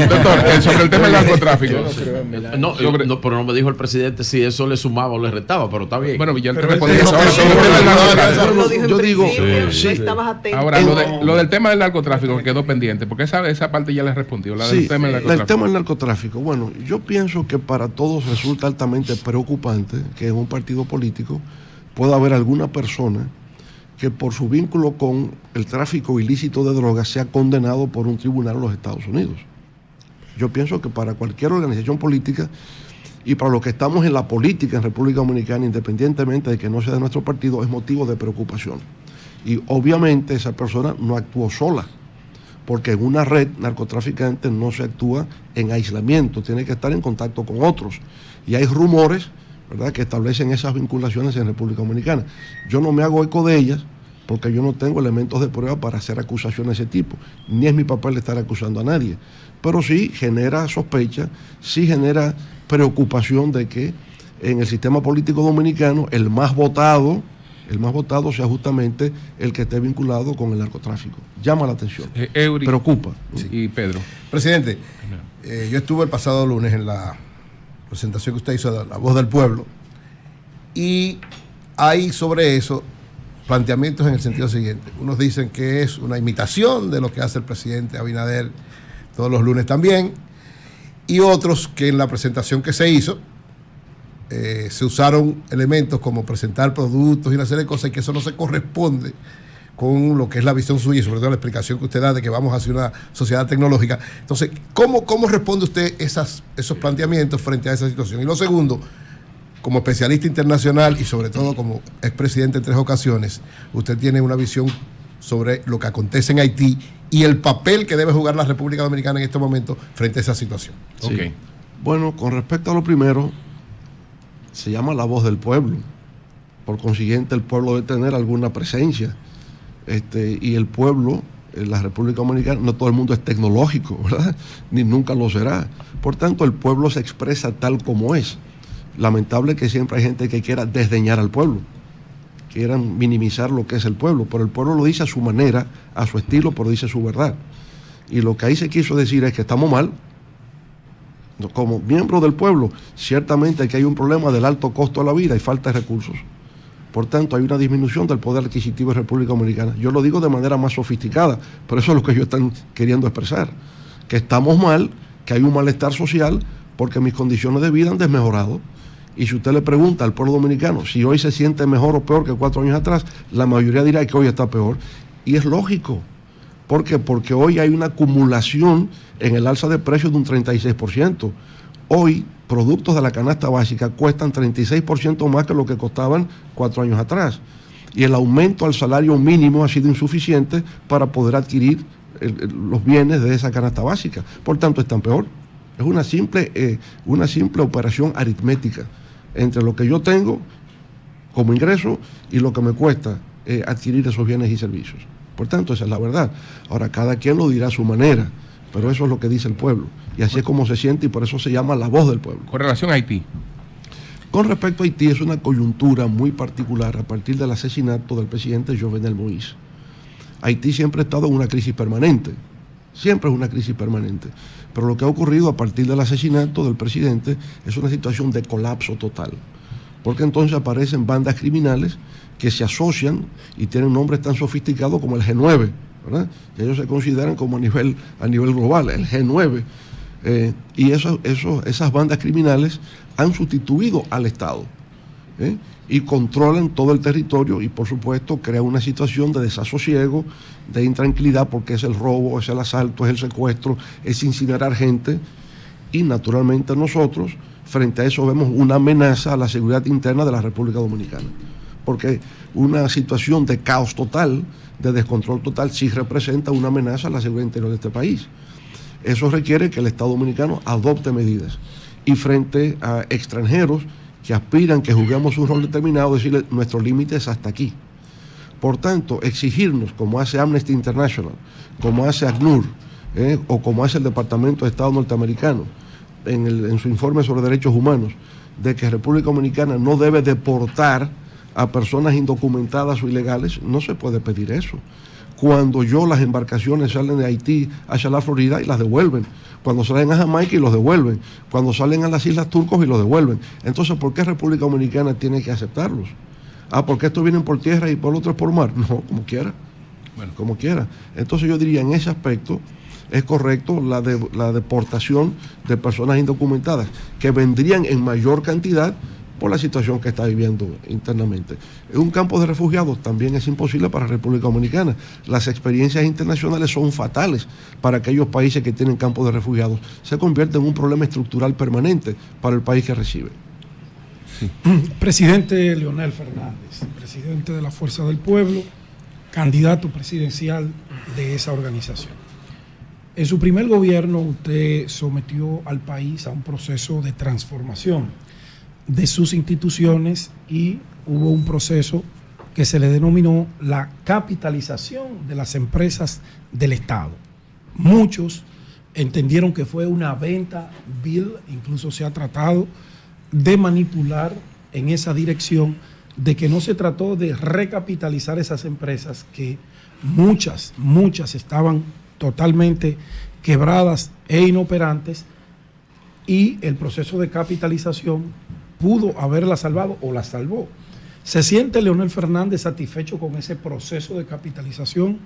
S1: Doctor, sobre el tema del narcotráfico.
S9: Yo no creo en milagros. Pero no me dijo el presidente si eso le sumaba o le restaba, pero está bien.
S1: Bueno, ya te respondí eso.
S3: Yo digo,
S1: ahora, lo del tema del narcotráfico que quedó pendiente, porque esa parte ya le respondió.
S3: El tema del narcotráfico. Bueno, yo pienso que para todos resulta altamente preocupante que en un partido político pueda haber alguna persona que por su vínculo con el tráfico ilícito de drogas sea condenado por un tribunal en los Estados Unidos. Yo pienso que para cualquier organización política y para los que estamos en la política en República Dominicana, independientemente de que no sea de nuestro partido, es motivo de preocupación. Y obviamente esa persona no actuó sola, porque en una red narcotraficante no se actúa en aislamiento, tiene que estar en contacto con otros. Y hay rumores, ¿verdad?, que establecen esas vinculaciones en República Dominicana. Yo no me hago eco de ellas porque yo no tengo elementos de prueba para hacer acusaciones de ese tipo, ni es mi papel estar acusando a nadie. Pero sí genera sospecha, sí genera preocupación de que en el sistema político dominicano el más votado sea justamente el que esté vinculado con el narcotráfico. Llama la atención. Preocupa.
S1: Sí. Y Pedro.
S2: Presidente, yo estuve el pasado lunes en la presentación que usted hizo de La Voz del Pueblo y hay sobre eso planteamientos en el sentido siguiente. Unos dicen que es una imitación de lo que hace el presidente Abinader todos los lunes también, y otros que en la presentación que se hizo se usaron elementos como presentar productos y una serie de cosas, y que eso no se corresponde con lo que es la visión suya, sobre todo la explicación que usted da de que vamos hacia una sociedad tecnológica. Entonces, ¿cómo responde usted esos planteamientos frente a esa situación? Y lo segundo, como especialista internacional y sobre todo como expresidente en 3 ocasiones, usted tiene una visión sobre lo que acontece en Haití y el papel que debe jugar la República Dominicana en este momento frente a esa situación.
S3: Sí. Okay. Bueno, con respecto a lo primero, se llama La Voz del Pueblo. Por consiguiente, el pueblo debe tener alguna presencia. Y el pueblo, en la República Dominicana, no todo el mundo es tecnológico, ¿verdad?, ni nunca lo será. Por tanto, el pueblo se expresa tal como es. Lamentable que siempre hay gente que quiera desdeñar al pueblo, quieran minimizar lo que es el pueblo, pero el pueblo lo dice a su manera, a su estilo, pero dice su verdad. Y lo que ahí se quiso decir es que estamos mal. Como miembro del pueblo, ciertamente que hay un problema del alto costo de la vida y falta de recursos. Por tanto, hay una disminución del poder adquisitivo de República Dominicana. Yo lo digo de manera más sofisticada, pero eso es lo que ellos están queriendo expresar. Que estamos mal, que hay un malestar social, porque mis condiciones de vida han desmejorado. Y si usted le pregunta al pueblo dominicano si hoy se siente mejor o peor que 4 años atrás, la mayoría dirá que hoy está peor. Y es lógico. ¿Por qué? Porque hoy hay una acumulación en el alza de precios de un 36%. Hoy, productos de la canasta básica cuestan 36% más que lo que costaban 4 años atrás. Y el aumento al salario mínimo ha sido insuficiente para poder adquirir los bienes de esa canasta básica. Por tanto, están peor. Es una simple operación aritmética entre lo que yo tengo como ingreso y lo que me cuesta adquirir esos bienes y servicios. Por tanto, esa es la verdad. Ahora, cada quien lo dirá a su manera, pero eso es lo que dice el pueblo. Y así es como se siente, y por eso se llama La Voz del Pueblo.
S1: Con relación a Haití.
S3: Con respecto a Haití, es una coyuntura muy particular a partir del asesinato del presidente Jovenel Moïse. Haití siempre ha estado en una crisis permanente. Siempre es una crisis permanente. Pero lo que ha ocurrido a partir del asesinato del presidente es una situación de colapso total. Porque entonces aparecen bandas criminales que se asocian y tienen nombres tan sofisticados como el G9, ¿verdad? Y ellos se consideran como a nivel global, el G9, Y esas bandas criminales han sustituido al Estado y controlan todo el territorio y por supuesto crea una situación de desasosiego, de intranquilidad, porque es el robo, es el asalto, es el secuestro, es incinerar gente, y naturalmente nosotros frente a eso vemos una amenaza a la seguridad interna de la República Dominicana, porque una situación de caos total, de descontrol total, sí representa una amenaza a la seguridad interior de este país. Eso requiere que el Estado dominicano adopte medidas, y frente a extranjeros que aspiran que juguemos un rol determinado, decirle nuestro límite es hasta aquí. Por tanto, exigirnos, como hace Amnesty International, como hace ACNUR, o como hace el Departamento de Estado norteamericano en su informe sobre derechos humanos, de que República Dominicana no debe deportar a personas indocumentadas o ilegales, no se puede pedir eso. Cuando las embarcaciones salen de Haití hacia la Florida y las devuelven, cuando salen a Jamaica y los devuelven, cuando salen a las Islas Turcos y los devuelven. Entonces, ¿por qué República Dominicana tiene que aceptarlos? ¿Porque estos vienen por tierra y por otros por mar? No, como quiera. Bueno, como quiera. Entonces yo diría, en ese aspecto es correcto la deportación de personas indocumentadas, que vendrían en mayor cantidad por la situación que está viviendo internamente. En un campo de refugiados también es imposible para la República Dominicana. Las experiencias internacionales son fatales para aquellos países que tienen campos de refugiados. Se convierte en un problema estructural permanente para el país que recibe.
S10: Sí. Presidente Leonel Fernández, presidente de la Fuerza del Pueblo, candidato presidencial de esa organización. En su primer gobierno usted sometió al país a un proceso de transformación de sus instituciones y hubo un proceso que se le denominó la capitalización de las empresas del Estado. Muchos entendieron que fue una venta vil, incluso se ha tratado de manipular en esa dirección, de que no se trató de recapitalizar esas empresas, que muchas estaban totalmente quebradas e inoperantes, y el proceso de capitalización pudo haberla salvado o la salvó. ¿Se siente Leonel Fernández satisfecho con ese proceso de capitalización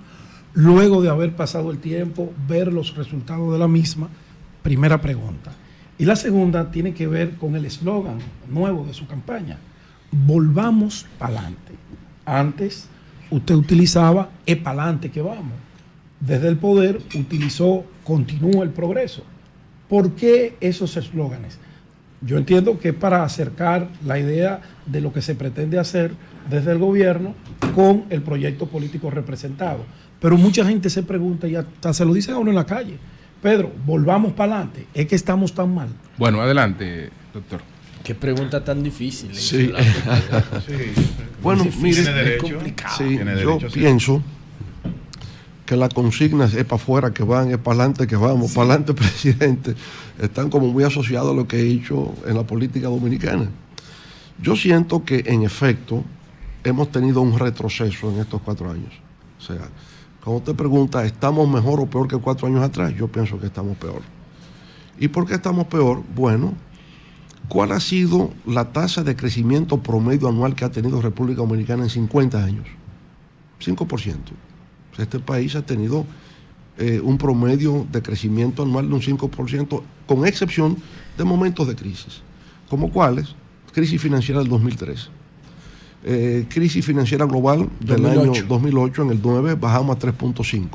S10: luego de haber pasado el tiempo, ver los resultados de la misma? Primera pregunta. Y la segunda tiene que ver con el eslogan nuevo de su campaña: volvamos pa'lante. Antes usted utilizaba pa'lante que vamos. Desde el poder utilizó continúa el progreso. ¿Por qué esos eslóganes? Yo entiendo que es para acercar la idea de lo que se pretende hacer desde el gobierno con el proyecto político representado. Pero mucha gente se pregunta, y hasta se lo dice a uno en la calle: Pedro, volvamos para adelante, es que estamos tan mal.
S1: Bueno, adelante, doctor.
S4: Qué pregunta tan difícil.
S3: Sí. Bueno, mire,
S4: es complicado.
S3: Sí, yo pienso que las consignas es para afuera que van, es para adelante que vamos, para adelante presidente, están como muy asociados a lo que he hecho en la política dominicana. Yo siento que en efecto hemos tenido un retroceso en estos 4 años. O sea, cuando usted pregunta, ¿estamos mejor o peor que 4 años atrás? Yo pienso que estamos peor. ¿Y por qué estamos peor? Bueno, ¿cuál ha sido la tasa de crecimiento promedio anual que ha tenido República Dominicana en 50 años? 5%. Este país ha tenido un promedio de crecimiento anual de un 5%, con excepción de momentos de crisis. ¿Como cuáles? Crisis financiera del 2003. Crisis financiera global del
S4: 2008.
S3: año 2008, en el 9 bajamos a 3.5.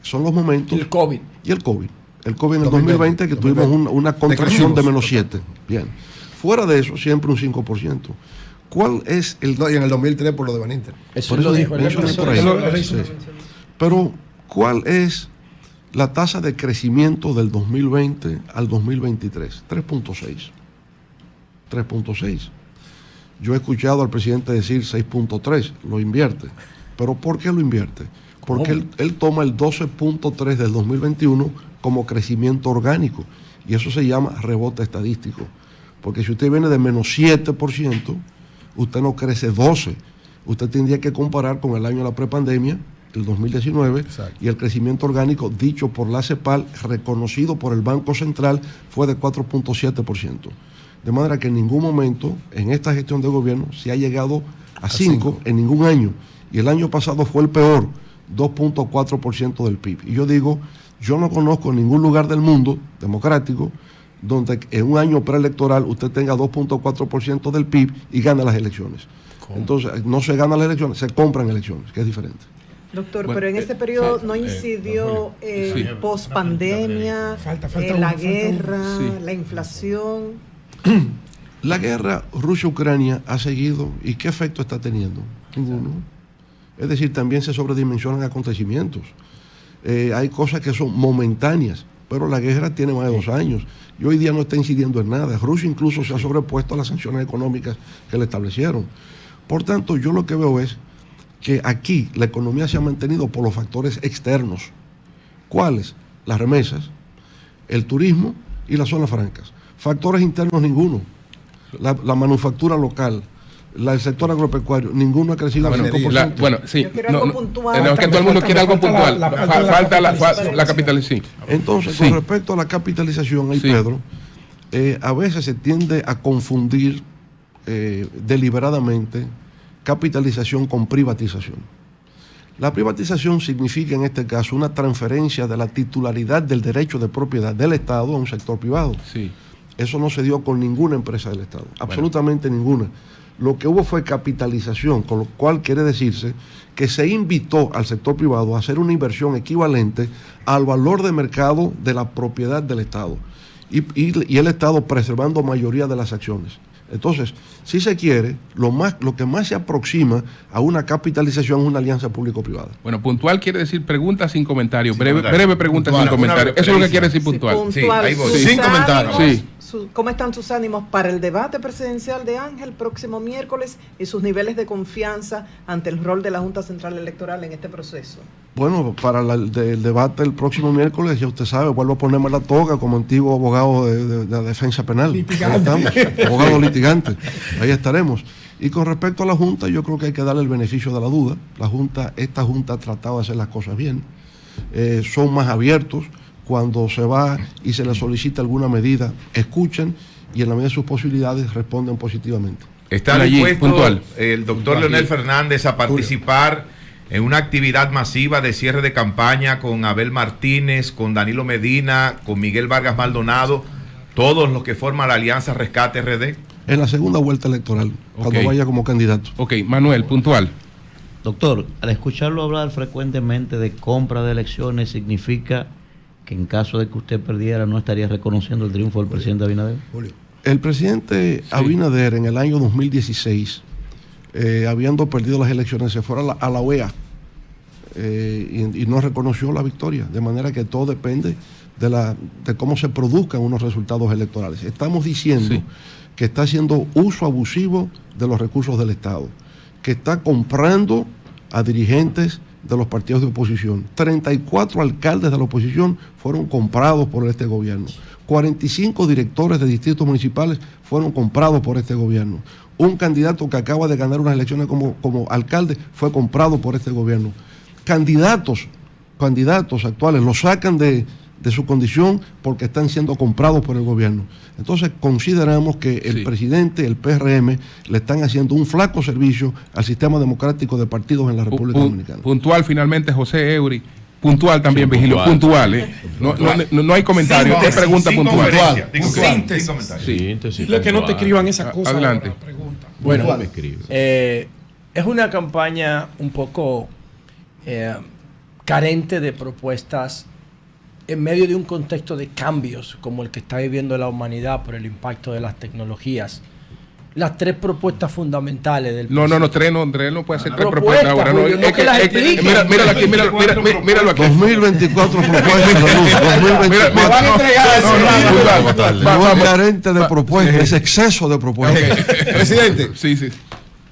S3: Son los momentos...
S4: Y el COVID.
S3: Y el COVID. El COVID en el 2020, que tuvimos una contracción de menos 7. Bien. Fuera de eso, siempre un 5%. ¿Cuál es el...?
S2: No, y en el 2003 por lo de Baninter.
S4: Eso lo dijo el
S3: Pero, ¿cuál es la tasa de crecimiento del 2020 al 2023? 3.6. 3.6. Yo he escuchado al presidente decir 6.3, lo invierte. ¿Pero por qué lo invierte? Porque él toma el 12.3 del 2021 como crecimiento orgánico, y eso se llama rebote estadístico. Porque si usted viene de menos 7%, usted no crece 12%. Usted tendría que comparar con el año de la prepandemia, el 2019, exacto, y el crecimiento orgánico dicho por la CEPAL, reconocido por el Banco Central, fue de 4.7%. De manera que en ningún momento en esta gestión de gobierno se ha llegado a 5 en ningún año. Y el año pasado fue el peor, 2.4% del PIB. Y yo digo, Yo no conozco ningún lugar del mundo democrático donde en un año preelectoral usted tenga 2.4% del PIB y gana las elecciones. ¿Cómo? Entonces, no se ganan las elecciones, se compran elecciones, que es diferente.
S5: Doctor, bueno, pero en ese periodo no incidió post pandemia, la guerra, la inflación.
S3: La guerra Rusia-Ucrania ha seguido, ¿y qué efecto está teniendo? Ninguno. Es decir, también se sobredimensionan acontecimientos. Hay cosas que son momentáneas, pero la guerra tiene más de 2 años y hoy día no está incidiendo en nada. Rusia incluso se ha sobrepuesto a las sanciones económicas que le establecieron. Por tanto, yo lo que veo es que aquí la economía se ha mantenido por los factores externos. ¿Cuáles? Las remesas, el turismo y las zonas francas. Factores internos ninguno. La manufactura local, el sector agropecuario, ninguno ha crecido a 5%.
S1: Bueno, sí.
S5: Yo quiero algo puntual.
S1: Es que todo el mundo quiere algo puntual. Falta la capitalización.
S3: Entonces, con respecto a la capitalización, ahí Pedro, a veces se tiende a confundir deliberadamente capitalización con privatización. La privatización significa en este caso una transferencia de la titularidad del derecho de propiedad del Estado a un sector privado.
S1: Sí.
S3: Eso no se dio con ninguna empresa del Estado, absolutamente ninguna. Lo que hubo fue capitalización, con lo cual quiere decirse que se invitó al sector privado a hacer una inversión equivalente al valor de mercado de la propiedad del Estado y el Estado preservando mayoría de las acciones. Entonces, si se quiere, lo que más se aproxima a una capitalización es una alianza público-privada.
S1: Bueno, puntual quiere decir pregunta sin comentario. Breve pregunta sin comentario. Eso es lo que quiere decir puntual.
S5: Ahí voy.
S2: Sin comentario.
S1: Sí.
S5: ¿Cómo están sus ánimos para el debate presidencial de Ángel próximo miércoles y sus niveles de confianza ante el rol de la Junta Central Electoral en este proceso?
S3: Bueno, para el debate el próximo miércoles, ya usted sabe, vuelvo a ponerme la toga como antiguo abogado de la defensa penal. Litigante. Ahí estamos, abogado litigante. Ahí estaremos. Y con respecto a la Junta, yo creo que hay que darle el beneficio de la duda. Esta Junta ha tratado de hacer las cosas bien. Son más abiertos. Cuando se va y se le solicita alguna medida, escuchan y en la medida de sus posibilidades responden positivamente.
S8: ¿Está dispuesto el doctor Leonel Fernández a participar en una actividad masiva de cierre de campaña con Abel Martínez, con Danilo Medina, con Miguel Vargas Maldonado, todos los que forman la Alianza Rescate RD?
S3: En la segunda vuelta electoral, cuando vaya como candidato.
S1: Ok, Manuel, puntual.
S7: Doctor, al escucharlo hablar frecuentemente de compra de elecciones, ¿significa que en caso de que usted perdiera no estaría reconociendo el triunfo del presidente Abinader?
S3: El presidente Abinader en el año 2016, habiendo perdido las elecciones, se fue a la OEA y no reconoció la victoria, de manera que todo depende de cómo se produzcan unos resultados electorales. Estamos diciendo que está haciendo uso abusivo de los recursos del Estado, que está comprando a dirigentes de los partidos de oposición. 34 alcaldes de la oposición fueron comprados por este gobierno. 45 directores de distritos municipales fueron comprados por este gobierno. Un candidato que acaba de ganar unas elecciones como alcalde fue comprado por este gobierno. Candidatos actuales los sacan de su condición porque están siendo comprados por el gobierno. Entonces consideramos que el presidente, el PRM, le están haciendo un flaco servicio al sistema democrático de partidos en la República Dominicana.
S1: Puntual finalmente José Eury. Puntual también, Vigilio. Puntual. No hay comentario. Usted pregunta puntual.
S10: Síntesis. Dile que no te escriban esas cosas.
S1: Adelante.
S4: Bueno, es una campaña un poco carente de propuestas en medio de un contexto de cambios como el que está viviendo la humanidad por el impacto de las tecnologías. Las 3 propuestas fundamentales del
S1: tres no puede hacer 3 propuestas ahora. No,
S4: es que las explique.
S1: Míralo aquí, míralo aquí.
S3: 2024 propuestas. 2024. No es carente de propuestas, es exceso de propuestas.
S2: Presidente,
S1: sí.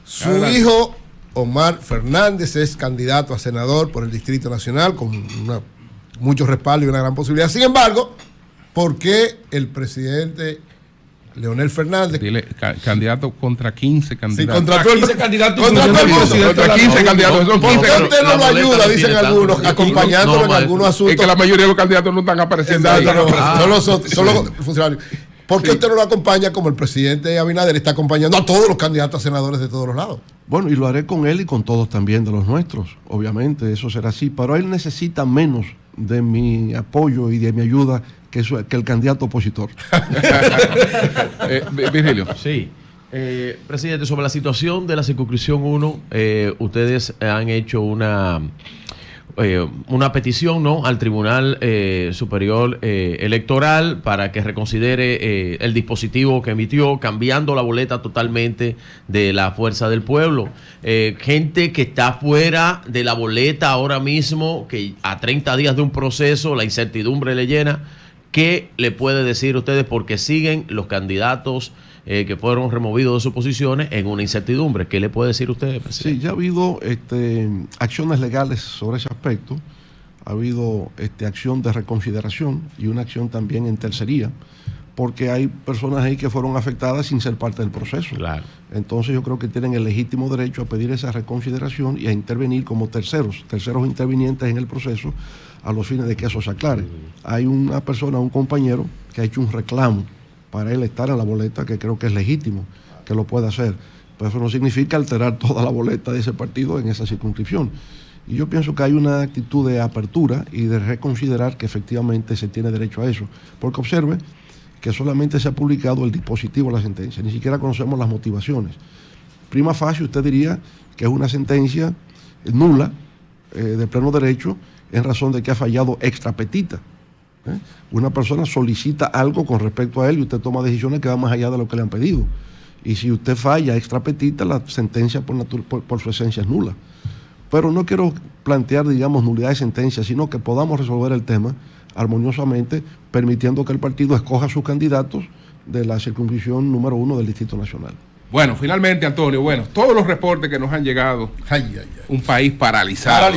S2: Su hijo Omar Fernández es candidato a senador por el Distrito Nacional con mucho respaldo y una gran posibilidad. Sin embargo, ¿por qué el presidente Leonel Fernández?
S1: Dile, candidato contra 15 candidatos.
S2: Sí, contra 15 candidatos.
S1: Contra 15 candidatos.
S2: ¿Por qué usted no lo ayuda, dicen algunos, acompañándolo en algunos asuntos?
S1: Es que la mayoría de los candidatos no están apareciendo ahí.
S2: Son los funcionarios. ¿Por qué usted no lo acompaña como el presidente Abinader está acompañando a todos los candidatos a senadores de todos los lados?
S3: Bueno, y lo haré con él y con todos también de los nuestros, obviamente, eso será así, pero él necesita menos de mi apoyo y de mi ayuda que el candidato opositor.
S1: Virgilio.
S9: Sí. Presidente, sobre la situación de la circunscripción 1, ustedes han hecho una petición, ¿no?, al Tribunal Superior Electoral para que reconsidere el dispositivo que emitió, cambiando la boleta totalmente de la Fuerza del Pueblo. Gente que está fuera de la boleta ahora mismo, que a 30 días de un proceso, la incertidumbre le llena. ¿Qué le puede decir a ustedes? Porque siguen los candidatos que fueron removidos de sus posiciones en una incertidumbre. ¿Qué le puede decir usted, presidente?
S3: Sí, ya ha habido acciones legales sobre ese aspecto. Ha habido acción de reconsideración y una acción también en tercería, porque hay personas ahí que fueron afectadas sin ser parte del proceso.
S9: Claro.
S3: Entonces yo creo que tienen el legítimo derecho a pedir esa reconsideración y a intervenir como terceros intervinientes en el proceso a los fines de que eso se aclare. Hay una persona, un compañero, que ha hecho un reclamo para él estar en la boleta, que creo que es legítimo que lo pueda hacer. Pero eso no significa alterar toda la boleta de ese partido en esa circunscripción. Y yo pienso que hay una actitud de apertura y de reconsiderar que efectivamente se tiene derecho a eso. Porque observe que solamente se ha publicado el dispositivo de la sentencia, ni siquiera conocemos las motivaciones. Prima facie usted diría que es una sentencia nula, de pleno derecho, en razón de que ha fallado extra petita. Una persona solicita algo con respecto a él y usted toma decisiones que van más allá de lo que le han pedido. Y si usted falla extra petita, la sentencia por su esencia es nula. Pero no quiero plantear, digamos, nulidad de sentencia, sino que podamos resolver el tema armoniosamente, permitiendo que el partido escoja sus candidatos de la circunscripción número 1 del Distrito Nacional.
S1: Bueno, finalmente, Antonio, todos los reportes que nos han llegado, un país paralizado.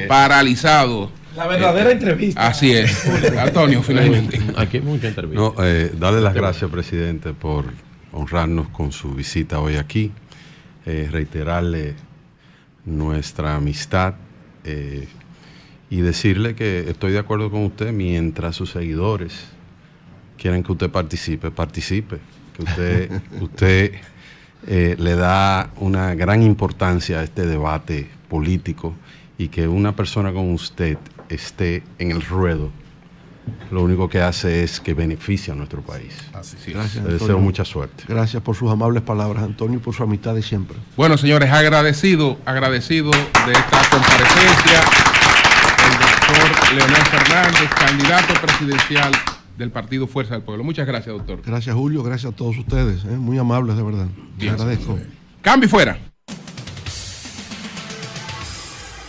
S1: Paralizado.
S10: La verdadera entrevista.
S1: Así es. Antonio, finalmente.
S9: Aquí hay mucha entrevista.
S11: No, darle las gracias, presidente, por honrarnos con su visita hoy aquí. Reiterarle nuestra amistad y decirle que estoy de acuerdo con usted mientras sus seguidores quieren que usted participe. Que usted le da una gran importancia a este debate político y que una persona como usted esté en el ruedo, lo único que hace es que beneficia a nuestro país.
S3: Así es. Gracias,
S11: le deseo mucha suerte.
S3: Gracias por sus amables palabras, Antonio, y por su amistad de siempre.
S1: Bueno, señores, agradecido de esta comparecencia el doctor Leonel Fernández, candidato presidencial del Partido Fuerza del Pueblo. Muchas gracias, doctor.
S3: Gracias, Julio. Gracias a todos ustedes. Muy amables, de verdad. Les agradezco.
S1: Cambio y fuera.